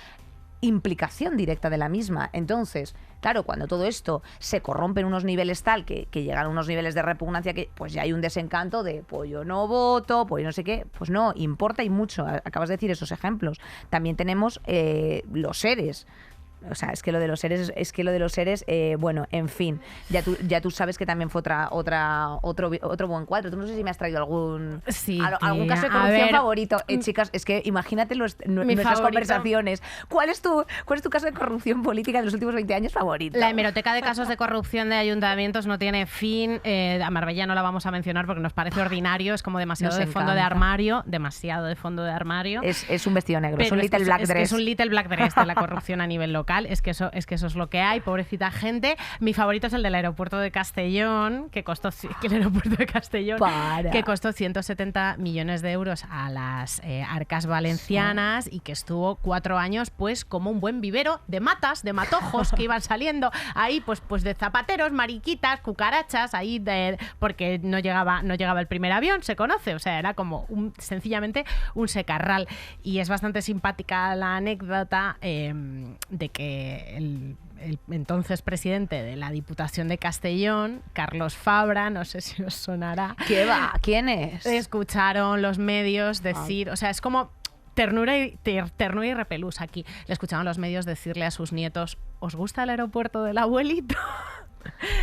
implicación directa de la misma. Entonces, claro, cuando todo esto se corrompe en unos niveles tal que llegan a unos niveles de repugnancia que pues ya hay un desencanto de pues yo no voto, pues yo no sé qué, pues no, importa y mucho. Acabas de decir esos ejemplos. También tenemos los seres. O sea, es que lo de los seres, bueno, en fin, ya tú sabes que también fue otro buen cuadro. Tú no sé si me has traído algún caso de corrupción favorito. Chicas, es que imagínate nuestras conversaciones. ¿Cuál es tu caso de corrupción política de los últimos 20 años favorito? La hemeroteca de casos de corrupción de ayuntamientos no tiene fin. A Marbella no la vamos a mencionar porque nos parece ordinario, es como demasiado de fondo de armario. Es un vestido negro, es un little black dress. Es un little black dress de la corrupción a nivel local. Es que eso es lo que hay, pobrecita gente. Mi favorito es el del aeropuerto de Castellón, que costó 170 millones de euros a las arcas valencianas y que estuvo 4 años pues como un buen vivero de matojos que iban saliendo ahí pues de zapateros, mariquitas, cucarachas, ahí porque no llegaba el primer avión, se conoce, o sea, era como sencillamente un secarral. Y es bastante simpática la anécdota de que el entonces presidente de la Diputación de Castellón, Carlos Fabra, no sé si os sonará. ¿Qué va? ¿Quién es? Escucharon los medios decir, o sea, es como ternura y repelús aquí. Le escucharon los medios decirle a sus nietos, ¿os gusta el aeropuerto del abuelito?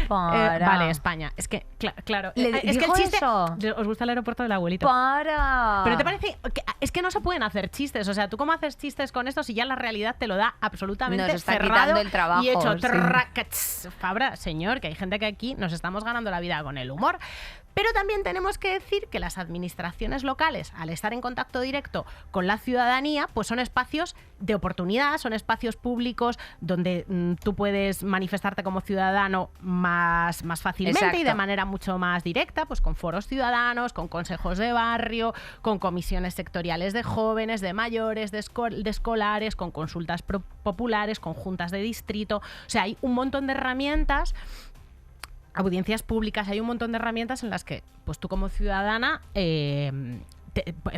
Vale, España. Es que, claro. Es que el chiste. Eso? ¿Os gusta el aeropuerto del abuelito? Pero te parece. Es que no se pueden hacer chistes. O sea, ¿tú cómo haces chistes con esto si ya la realidad te lo da absolutamente nos está cerrado quitando el trabajo, y hecho? Sí. Fabra, señor, que hay gente que aquí nos estamos ganando la vida con el humor. Pero también tenemos que decir que las administraciones locales, al estar en contacto directo con la ciudadanía, pues son espacios de oportunidad, son espacios públicos donde tú puedes manifestarte como ciudadano más fácilmente. Exacto. Y de manera mucho más directa, pues con foros ciudadanos, con consejos de barrio, con comisiones sectoriales de jóvenes, de mayores, de escolares, con consultas populares, con juntas de distrito. O sea, hay un montón de herramientas, audiencias públicas, hay un montón de herramientas en las que pues tú como ciudadana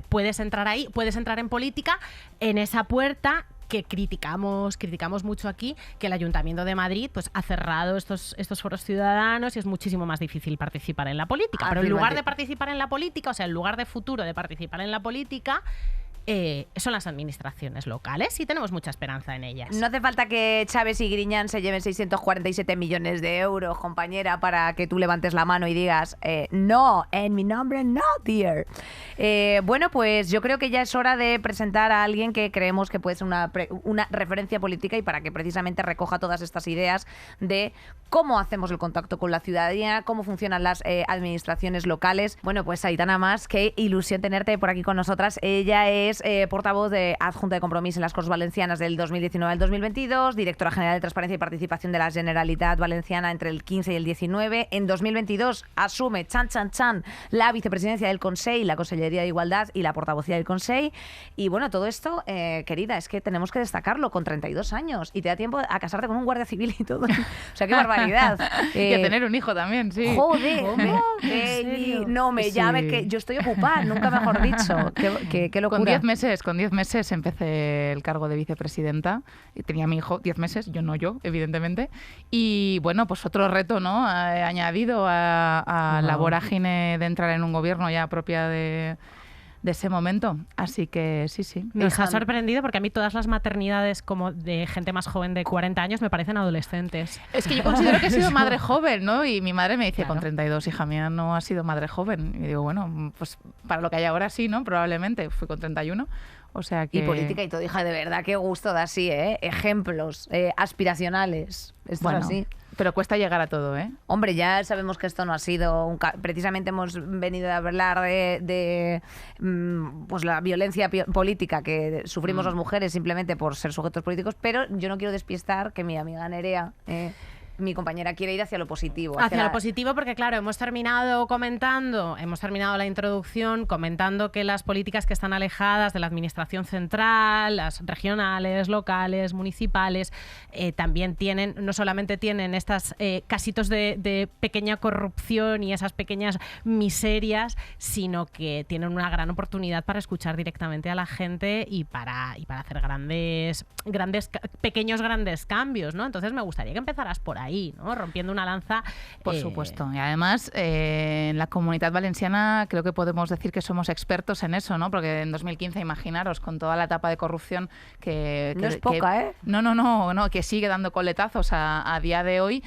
puedes entrar ahí, puedes entrar en política en esa puerta que criticamos mucho aquí, que el Ayuntamiento de Madrid pues ha cerrado estos foros ciudadanos y es muchísimo más difícil participar en la política. Pero en lugar de participar en la política, o sea, en lugar de futuro de participar en la política, son las administraciones locales y tenemos mucha esperanza en ellas. No hace falta que Chávez y Griñán se lleven 647 millones de euros, compañera, para que tú levantes la mano y digas no, en mi nombre no, dear. Bueno, pues yo creo que ya es hora de presentar a alguien que creemos que puede ser una referencia política y para que precisamente recoja todas estas ideas de cómo hacemos el contacto con la ciudadanía, cómo funcionan las administraciones locales. Bueno, pues Aitana Mas, qué ilusión tenerte por aquí con nosotras. Ella es portavoz de Adjunta de Compromís en las Corts Valencianas del 2019 al 2022, directora general de Transparencia y Participación de la Generalitat Valenciana entre el 15 y el 19. En 2022 asume la vicepresidencia del Consell, la Consellería de Igualdad y la portavocía del Consell. Y bueno, todo esto, querida, es que tenemos que destacarlo con 32 años y te da tiempo a casarte con un guardia civil y todo. O sea, qué barbaridad. Y a tener un hijo también, sí. Joder, no me llame, que yo estoy ocupada, nunca mejor dicho. Qué locura. Con 10 meses empecé el cargo de vicepresidenta y tenía a mi hijo 10 meses, yo, evidentemente. Y bueno, pues otro reto, ¿no? Añadido a la vorágine de entrar en un gobierno ya propia de ese momento. Así que sí. Nos ha sorprendido porque a mí todas las maternidades como de gente más joven de 40 años me parecen adolescentes. Es que yo considero que he sido madre joven, ¿no? Y mi madre me dice, claro, con 32, hija mía, no has sido madre joven. Y digo, bueno, pues para lo que hay ahora sí, ¿no? Probablemente. Fui con 31. O sea que... Y política y todo, hija, de verdad, qué gusto da así, ¿eh? Ejemplos aspiracionales. Esto es así. Pero cuesta llegar a todo, ¿eh? Hombre, ya sabemos que esto no ha sido precisamente hemos venido a hablar de pues la violencia política que sufrimos las mujeres simplemente por ser sujetos políticos, pero yo no quiero despistar que mi amiga Nerea mi compañera quiere ir hacia lo positivo. Hacia lo positivo porque, claro, hemos terminado la introducción comentando que las políticas que están alejadas de la administración central, las regionales, locales, municipales, también no solamente tienen estas casitos de pequeña corrupción y esas pequeñas miserias, sino que tienen una gran oportunidad para escuchar directamente a la gente y para hacer pequeños grandes cambios, ¿no? Entonces me gustaría que empezaras por ahí, ¿no? Rompiendo una lanza. Por supuesto. Y además, en la Comunitat Valenciana creo que podemos decir que somos expertos en eso, ¿no? Porque en 2015, imaginaros, con toda la etapa de corrupción no es poca, ¿eh? No, que sigue dando coletazos a día de hoy,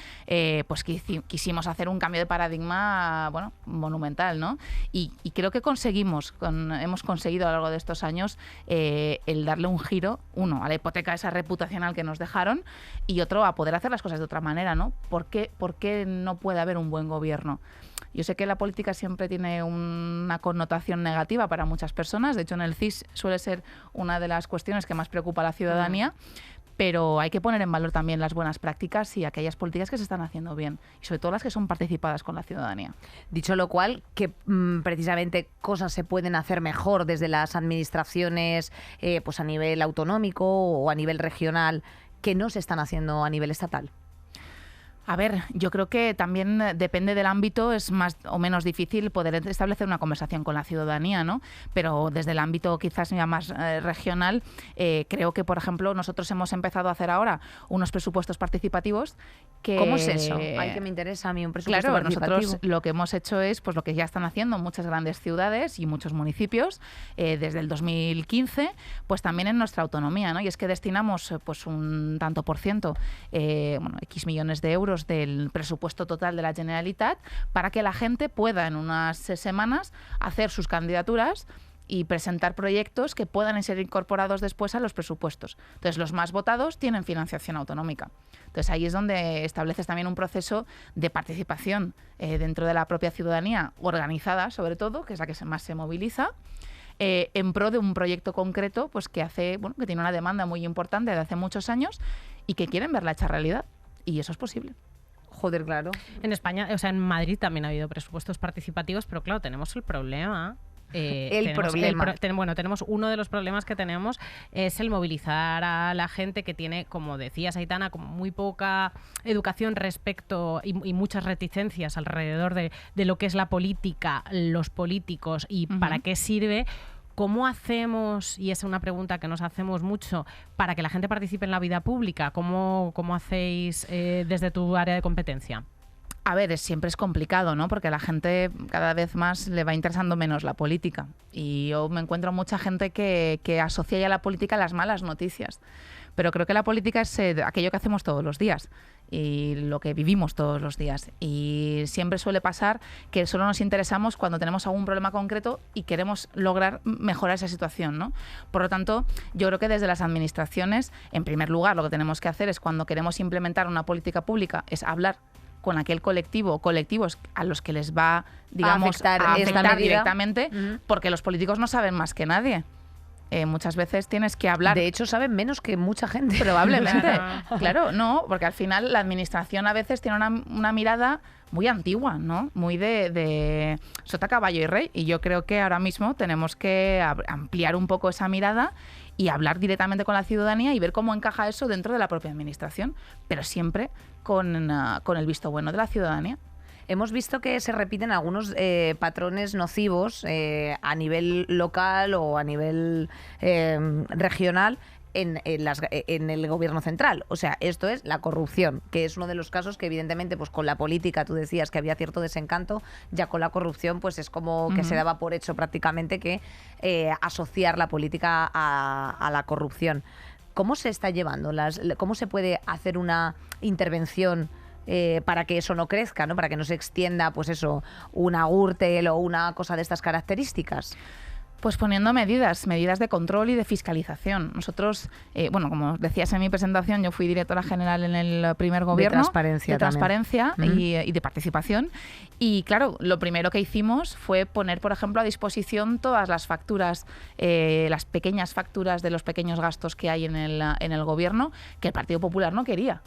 pues quisimos hacer un cambio de paradigma, bueno, monumental, ¿no? Y creo que hemos conseguido a lo largo de estos años el darle un giro, uno, a la hipoteca esa reputacional que nos dejaron, y otro, a poder hacer las cosas de otra manera, ¿no? ¿Por qué no puede haber un buen gobierno? Yo sé que la política siempre tiene una connotación negativa para muchas personas. De hecho, en el CIS suele ser una de las cuestiones que más preocupa a la ciudadanía. Pero hay que poner en valor también las buenas prácticas y aquellas políticas que se están haciendo bien. Y sobre todo las que son participadas con la ciudadanía. Dicho lo cual, ¿qué precisamente cosas se pueden hacer mejor desde las administraciones pues a nivel autonómico o a nivel regional que no se están haciendo a nivel estatal? A ver, yo creo que también depende del ámbito, es más o menos difícil poder establecer una conversación con la ciudadanía, ¿no? Pero desde el ámbito quizás ya más regional, creo que, por ejemplo, nosotros hemos empezado a hacer ahora unos presupuestos participativos que... ¿Cómo es eso? Ay, que me interesa a mí un presupuesto claro, participativo. Nosotros lo que hemos hecho es pues lo que ya están haciendo muchas grandes ciudades y muchos municipios desde el 2015, pues también en nuestra autonomía, ¿no? Y es que destinamos pues un tanto por ciento, X millones de euros del presupuesto total de la Generalitat para que la gente pueda en unas semanas hacer sus candidaturas y presentar proyectos que puedan ser incorporados después a los presupuestos. Entonces, los más votados tienen financiación autonómica. Entonces, ahí es donde estableces también un proceso de participación dentro de la propia ciudadanía organizada, sobre todo, que es la que más se moviliza, en pro de un proyecto concreto pues que tiene una demanda muy importante de hace muchos años y que quieren verla hecha realidad. Y eso es posible. Joder, claro. En España, o sea, en Madrid también ha habido presupuestos participativos, pero claro, tenemos el problema. Tenemos uno de los problemas que tenemos es el movilizar a la gente que tiene, como decías, Aitana, como muy poca educación respecto y muchas reticencias alrededor de lo que es la política, los políticos y para qué sirve. ¿Cómo hacemos, y es una pregunta que nos hacemos mucho, para que la gente participe en la vida pública? ¿Cómo hacéis desde tu área de competencia? A ver, siempre es complicado, ¿no? Porque a la gente cada vez más le va interesando menos la política. Y yo me encuentro mucha gente que asocia ya la política a las malas noticias. Pero creo que la política es aquello que hacemos todos los días y lo que vivimos todos los días. Y siempre suele pasar que solo nos interesamos cuando tenemos algún problema concreto y queremos lograr mejorar esa situación, ¿no? Por lo tanto, yo creo que desde las administraciones, en primer lugar, lo que tenemos que hacer es cuando queremos implementar una política pública, es hablar con aquel colectivo o colectivos a los que les va, digamos, a afectar directamente, porque los políticos no saben más que nadie. Muchas veces tienes que hablar. De hecho, saben menos que mucha gente. Probablemente. Claro, no, porque al final la administración a veces tiene una mirada muy antigua, ¿no? Muy de sota, caballo y rey. Y yo creo que ahora mismo tenemos que ampliar un poco esa mirada y hablar directamente con la ciudadanía y ver cómo encaja eso dentro de la propia administración, pero siempre con el visto bueno de la ciudadanía. Hemos visto que se repiten algunos patrones nocivos a nivel local o a nivel regional en el gobierno central. O sea, esto es la corrupción, que es uno de los casos que evidentemente pues con la política, tú decías que había cierto desencanto, ya con la corrupción pues es como que se daba por hecho prácticamente que asociar la política a la corrupción. ¿Cómo se está llevando? ¿Cómo se puede hacer una intervención para que eso no crezca, ¿no? Para que no se extienda, pues eso, una Gürtel o una cosa de estas características? Pues poniendo medidas de control y de fiscalización. Nosotros, como decías en mi presentación, yo fui directora general en el primer gobierno. De transparencia y de participación. Y claro, lo primero que hicimos fue poner, por ejemplo, a disposición todas las facturas, las pequeñas facturas de los pequeños gastos que hay en el gobierno, que el Partido Popular no quería.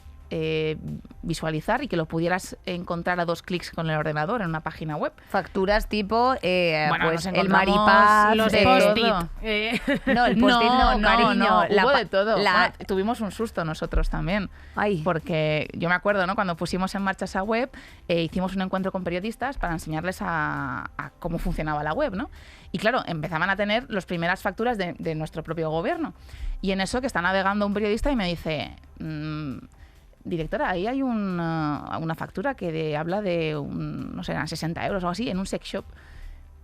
visualizar y que lo pudieras encontrar a 2 clics con el ordenador en una página web. Facturas tipo Bueno, pues nos el encontramos Maripaz, los de post-it. todo. no, el post-it no, cariño. No, la hubo pa- de todo. la- Bueno, tuvimos un susto nosotros también. Ay. Porque yo me acuerdo, ¿no? Cuando pusimos en marcha esa web, hicimos un encuentro con periodistas para enseñarles a cómo funcionaba la web, ¿no? Y claro, empezaban a tener las primeras facturas de nuestro propio gobierno. Y en eso que está navegando un periodista y me dice... directora, ahí hay una factura que habla de, no sé, eran 60 euros o algo así, en un sex shop.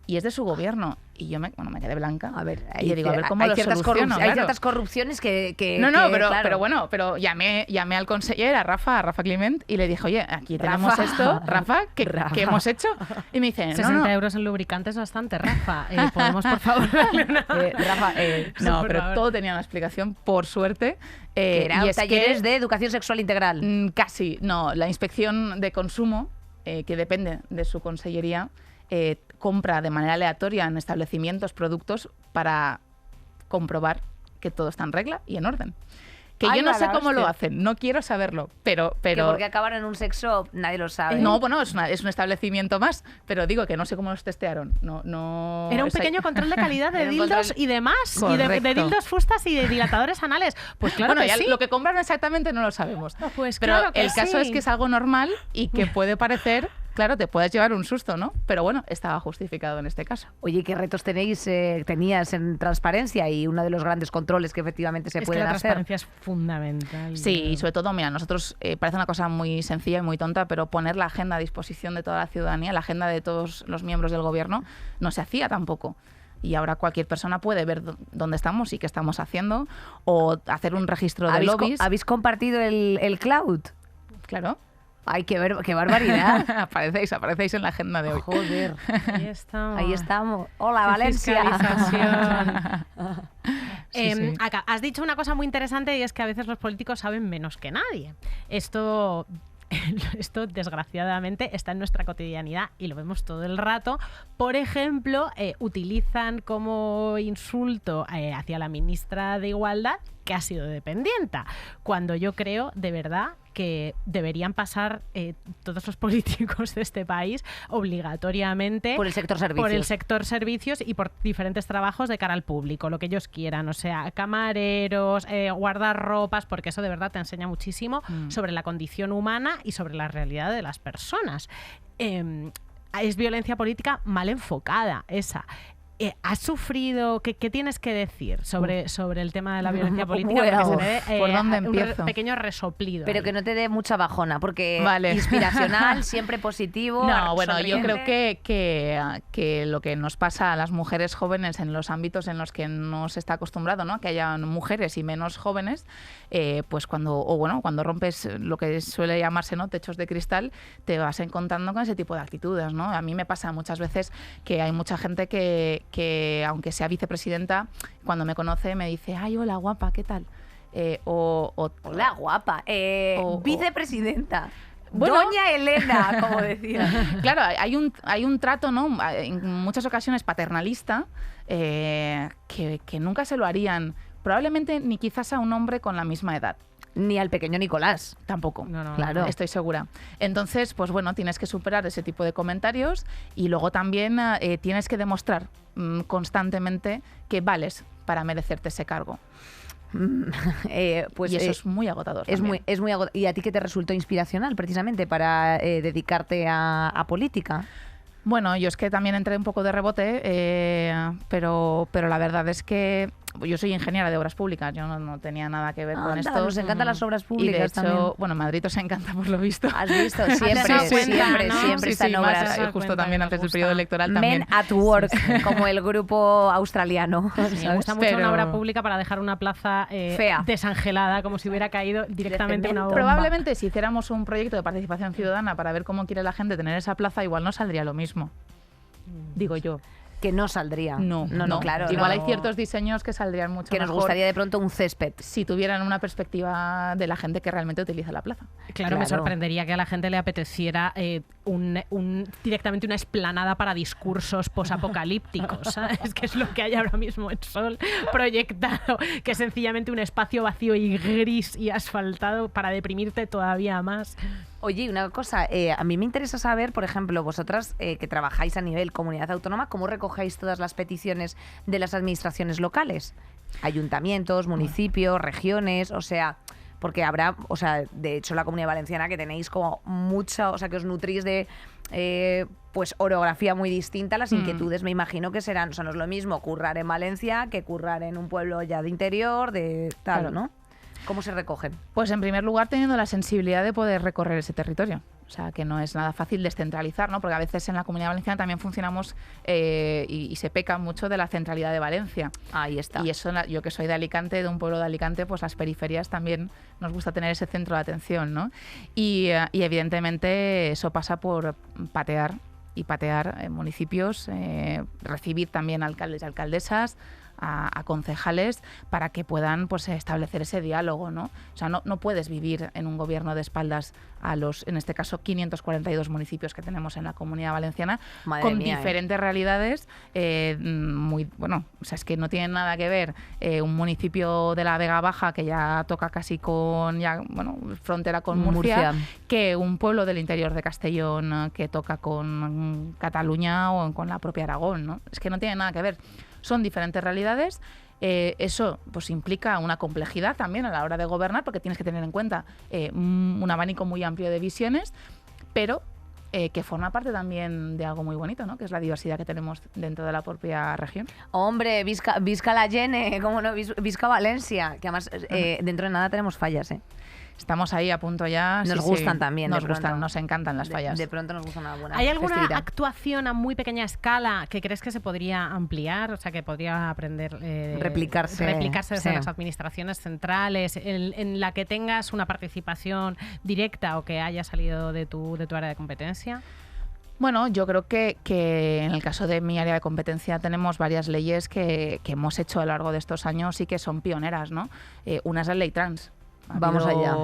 Y es de su gobierno. Y yo me quedé blanca. A ver, y yo digo, a ver cómo hay lo ciertas soluciono, hay claro. ciertas corrupciones que No, claro. pero bueno, pero llamé al conseller, a Rafa Climent, y le dije, oye, aquí tenemos Rafa. esto, Rafa, Rafa. ¿qué hemos hecho? Y me dice, 60 no. euros en lubricantes es bastante, Rafa. ¿Podemos, por favor, darle una... Rafa, no, Por pero favor. todo tenía una explicación, por suerte. que eran y es talleres de educación sexual integral. Casi, no. La inspección de consumo, que depende de su consellería, compra de manera aleatoria en establecimientos productos para comprobar que todo está en regla y en orden. Que Ay, yo no va sé la cómo lo hostia. hacen, no quiero saberlo, pero Que porque acaban en un sex shop, nadie lo sabe. no, bueno, es un establecimiento más, pero digo que no sé cómo los testearon. No, Era un o sea, pequeño control de calidad de Era un dildos control- y demás. Y de Correcto. dildos fustas y de dilatadores anales. Pues claro bueno, que ya sí. lo que compraron exactamente no lo sabemos. Pues Pero claro que el caso sí. es que es algo normal y que puede parecer, claro, te puedes llevar un susto, ¿no? Pero bueno, estaba justificado en este caso. Oye, ¿qué retos tenías en transparencia? Y uno de los grandes controles que efectivamente se Es que pueden la hacer. transparencia es fundamental. Sí, y sobre todo, mira, nosotros parece una cosa muy sencilla y muy tonta, pero poner la agenda a disposición de toda la ciudadanía, la agenda de todos los miembros del gobierno, no se hacía tampoco. Y ahora cualquier persona puede ver dónde estamos y qué estamos haciendo, o hacer un registro de lobbies. ¿Habéis compartido el cloud? Claro. Ay, qué barbaridad. aparecéis en la agenda de hoy. Joder. Ahí estamos. Ahí estamos. Hola, Qué Valencia. fiscalización. Sí, sí. Has dicho una cosa muy interesante y es que a veces los políticos saben menos que nadie. Esto desgraciadamente está en nuestra cotidianidad y lo vemos todo el rato. Por ejemplo, utilizan como insulto hacia la ministra de Igualdad que ha sido dependienta, cuando yo creo de verdad que deberían pasar todos los políticos de este país obligatoriamente Por el sector servicios. por el sector servicios y por diferentes trabajos de cara al público, lo que ellos quieran, o sea, camareros, guardarropas, porque eso de verdad te enseña muchísimo sobre la condición humana y sobre la realidad de las personas. Es violencia política mal enfocada esa. ¿Has sufrido? ¿Qué tienes que decir sobre el tema de la violencia política? Bueno, Porque se me dé, ¿por dónde un empiezo? pequeño resoplido. Pero ahí. que no te dé mucha bajona, porque Vale. inspiracional, siempre positivo. No, bueno, yo creo sonriente. que lo que nos pasa a las mujeres jóvenes en los ámbitos en los que no se está acostumbrado, ¿no? Que haya mujeres y menos jóvenes, pues cuando rompes lo que suele llamarse, ¿no? techos de cristal, te vas encontrando con ese tipo de actitudes, ¿no? A mí me pasa muchas veces que hay mucha gente que aunque sea vicepresidenta, cuando me conoce me dice, ay, hola, guapa, ¿qué tal? Hola, guapa. o- Vicepresidenta. Bueno. Doña Elena, como decía. Claro, hay un trato, ¿no? En muchas ocasiones paternalista, que nunca se lo harían, probablemente ni quizás a un hombre con la misma edad. Ni al pequeño Nicolás. Tampoco. No, Claro. Estoy segura. Entonces, pues bueno, tienes que superar ese tipo de comentarios y luego también tienes que demostrar constantemente que vales para merecerte ese cargo. Pues y eso es muy agotador. es también. muy ¿Y a ti qué te resultó inspiracional precisamente para dedicarte a política? Bueno, yo es que también entré un poco de rebote, pero la verdad es que yo soy ingeniera de obras públicas, yo no tenía nada que ver con Anda, esto. nos encantan las obras Y de públicas hecho, también. bueno, Madrid os encanta por lo visto. ¿Has visto? dado cuenta, ¿no? Siempre Sí, está sí, en más, obras. Te das justo cuenta también que antes nos del periodo gusta. electoral también. Men at Work, como el grupo australiano. Sí, me ¿sabes? gusta mucho una Pero- obra pública para dejar una plaza Fea. desangelada, como si hubiera caído directamente una bomba. Probablemente si hiciéramos un proyecto de participación ciudadana para ver cómo quiere la gente tener esa plaza, igual no saldría lo mismo. Digo yo. Que no saldría. No, claro. Igual no. hay ciertos diseños que saldrían mucho que nos mejor gustaría de pronto un césped. si tuvieran una perspectiva de la gente que realmente utiliza la plaza. Claro, me sorprendería que a la gente le apeteciera directamente una explanada para discursos posapocalípticos, ¿sabes? Que es lo que hay ahora mismo en Sol proyectado, que es sencillamente un espacio vacío y gris y asfaltado para deprimirte todavía más. Oye, una cosa, a mí me interesa saber, por ejemplo, vosotras que trabajáis a nivel comunidad autónoma, ¿cómo recogéis todas las peticiones de las administraciones locales? Ayuntamientos, municipios, regiones, o sea, porque habrá, o sea, de hecho la Comunidad Valenciana que tenéis como mucha, o sea, que os nutrís de pues orografía muy distinta, las inquietudes me imagino que serán, o sea, no es lo mismo currar en Valencia que currar en un pueblo ya de interior, de tal, Claro. ¿no? ¿Cómo se recogen? Pues en primer lugar teniendo la sensibilidad de poder recorrer ese territorio. O sea, que no es nada fácil descentralizar, ¿no? Porque a veces en la Comunidad Valenciana también funcionamos y se peca mucho de la centralidad de Valencia. Ahí está. Y eso, yo que soy de Alicante, de un pueblo de Alicante, pues las periferias también nos gusta tener ese centro de atención, ¿no? Y evidentemente eso pasa por patear municipios, recibir también alcaldes y alcaldesas, a concejales para que puedan pues establecer ese diálogo, ¿no? O sea, no puedes vivir en un gobierno de espaldas a los, en este caso, 542 municipios que tenemos en la Comunidad Valenciana, Madre con mía, diferentes realidades muy, bueno, o sea, es que no tienen nada que ver un municipio de la Vega Baja que ya toca casi con, frontera con Murcia, que un pueblo del interior de Castellón que toca con Cataluña o con la propia Aragón, ¿no? Es que no tiene nada que ver. Son diferentes realidades. Eso pues implica una complejidad también a la hora de gobernar, porque tienes que tener en cuenta un abanico muy amplio de visiones, pero que forma parte también de algo muy bonito, ¿no? Que es la diversidad que tenemos dentro de la propia región. Hombre, Visca la Gene, ¿cómo no? Visca Valencia, que además dentro de nada tenemos fallas, ¿eh? Estamos ahí a punto ya. Nos gustan también. Nos gustan, nos encantan las fallas. De pronto nos gusta una buena ¿Hay alguna festividad. actuación a muy pequeña escala que crees que se podría ampliar? O sea, que podría aprender... Replicarse desde sí. las administraciones centrales, en la que tengas una participación directa o que haya salido de tu área de competencia. Bueno, yo creo que en el caso de mi área de competencia tenemos varias leyes que hemos hecho a lo largo de estos años y que son pioneras, ¿no? Una es la ley trans. Vamos allá.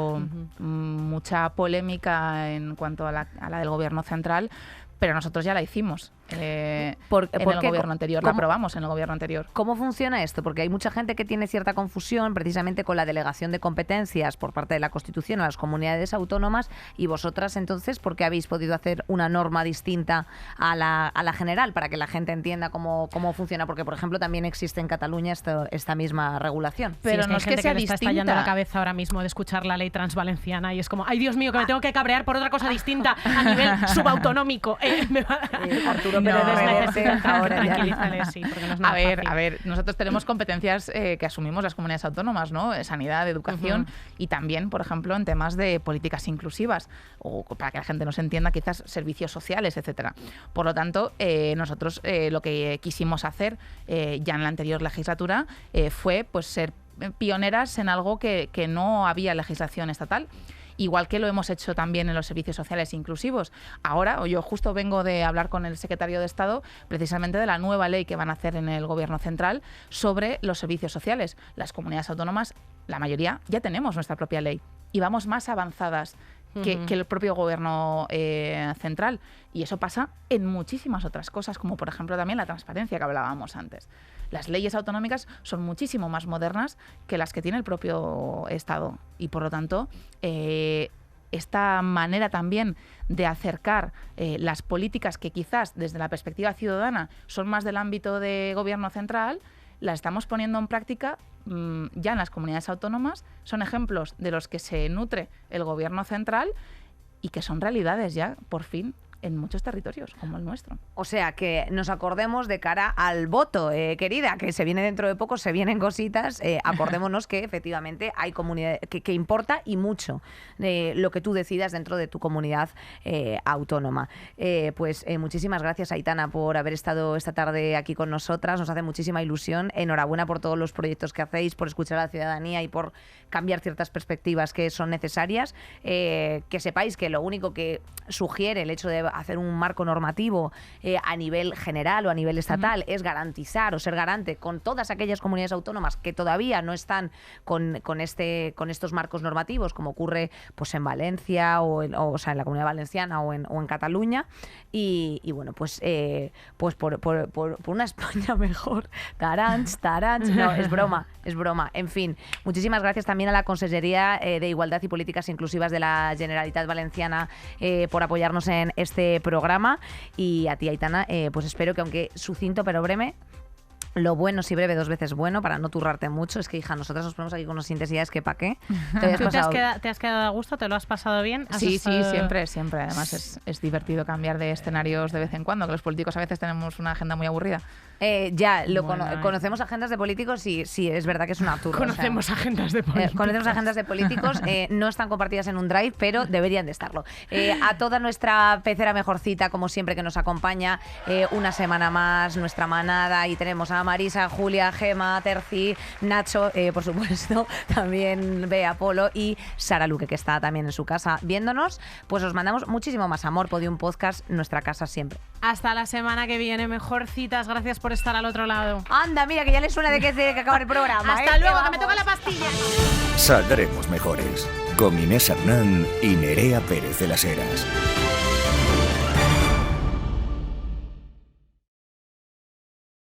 Mucha polémica en cuanto a la del gobierno central, pero nosotros ya la hicimos. En el gobierno anterior, la aprobamos en el gobierno anterior. ¿Cómo funciona esto? Porque hay mucha gente que tiene cierta confusión precisamente con la delegación de competencias por parte de la Constitución a las comunidades autónomas, y vosotras entonces, ¿por qué habéis podido hacer una norma distinta a la general para que la gente entienda cómo funciona? Porque, por ejemplo, también existe en Cataluña esta misma regulación. Pero sí, no es que sea le está distinta. estallando la cabeza ahora mismo de escuchar la ley transvalenciana y es como, ay Dios mío, que me tengo que cabrear por otra cosa distinta a nivel subautonómico. Arturo No, Pérez Reverte, ahora ya. Tranquilízale, sí, porque no es nada fácil. A ver, nosotros tenemos competencias que asumimos las comunidades autónomas, ¿no? Sanidad, educación y también, por ejemplo, en temas de políticas inclusivas o para que la gente nos entienda, quizás servicios sociales, etcétera. Por lo tanto, nosotros lo que quisimos hacer ya en la anterior legislatura fue pues ser pioneras en algo que no había legislación estatal. Igual que lo hemos hecho también en los servicios sociales inclusivos. Ahora, yo justo vengo de hablar con el secretario de Estado precisamente de la nueva ley que van a hacer en el Gobierno central sobre los servicios sociales. Las comunidades autónomas, la mayoría, ya tenemos nuestra propia ley y vamos más avanzadas que el propio Gobierno central. Y eso pasa en muchísimas otras cosas, como por ejemplo también la transparencia que hablábamos antes. Las leyes autonómicas son muchísimo más modernas que las que tiene el propio Estado y, por lo tanto, esta manera también de acercar las políticas que quizás desde la perspectiva ciudadana son más del ámbito de gobierno central, las estamos poniendo en práctica ya en las comunidades autónomas. Son ejemplos de los que se nutre el gobierno central y que son realidades ya, por fin, en muchos territorios, como el nuestro. O sea, que nos acordemos de cara al voto, querida, que se viene dentro de poco, se vienen cositas, acordémonos que efectivamente hay comunidad que importa y mucho lo que tú decidas dentro de tu comunidad autónoma. Muchísimas gracias, Aitana, por haber estado esta tarde aquí con nosotras, nos hace muchísima ilusión, enhorabuena por todos los proyectos que hacéis, por escuchar a la ciudadanía y por cambiar ciertas perspectivas que son necesarias, que sepáis que lo único que sugiere el hecho de hacer un marco normativo a nivel general o a nivel estatal es garantizar o ser garante con todas aquellas comunidades autónomas que todavía no están con estos marcos normativos, como ocurre pues en Valencia o sea, en la Comunidad Valenciana o en Cataluña. Y bueno, pues por una España mejor. Taranch. No, es broma. En fin, muchísimas gracias también a la Consellería de Igualdad y Políticas Inclusivas de la Generalitat Valenciana por apoyarnos en este programa. Y a ti, Aitana, pues espero que, aunque sucinto pero breve, lo bueno si breve 2 veces bueno, para no turrarte mucho. Es que, hija, nosotras nos ponemos aquí con unas intensidades que pa' qué. ¿Tú te has quedado a gusto? ¿Te lo has pasado bien? Sí, siempre. Además es divertido cambiar de escenarios de vez en cuando, que los políticos a veces tenemos una agenda muy aburrida. Conocemos agendas de políticos y sí, es verdad que es una turra. Conocemos agendas de políticos. Conocemos agendas de políticos, no están compartidas en un drive, pero deberían de estarlo. A toda nuestra pecera mejorcita, como siempre, que nos acompaña una semana más, nuestra manada, y tenemos a Marisa, Julia, Gema, Terci, Nacho, por supuesto, también Bea, Polo y Sara Luque, que está también en su casa viéndonos. Pues os mandamos muchísimo más amor. Podium Podcast, nuestra casa siempre. Hasta la semana que viene, mejorcitas. Gracias por estar al otro lado. Anda, mira, que ya le suena de que acaba el programa. Hasta luego, que me toca la pastilla. Saldremos mejores. Con Inés Hernán y Nerea Pérez de las Heras.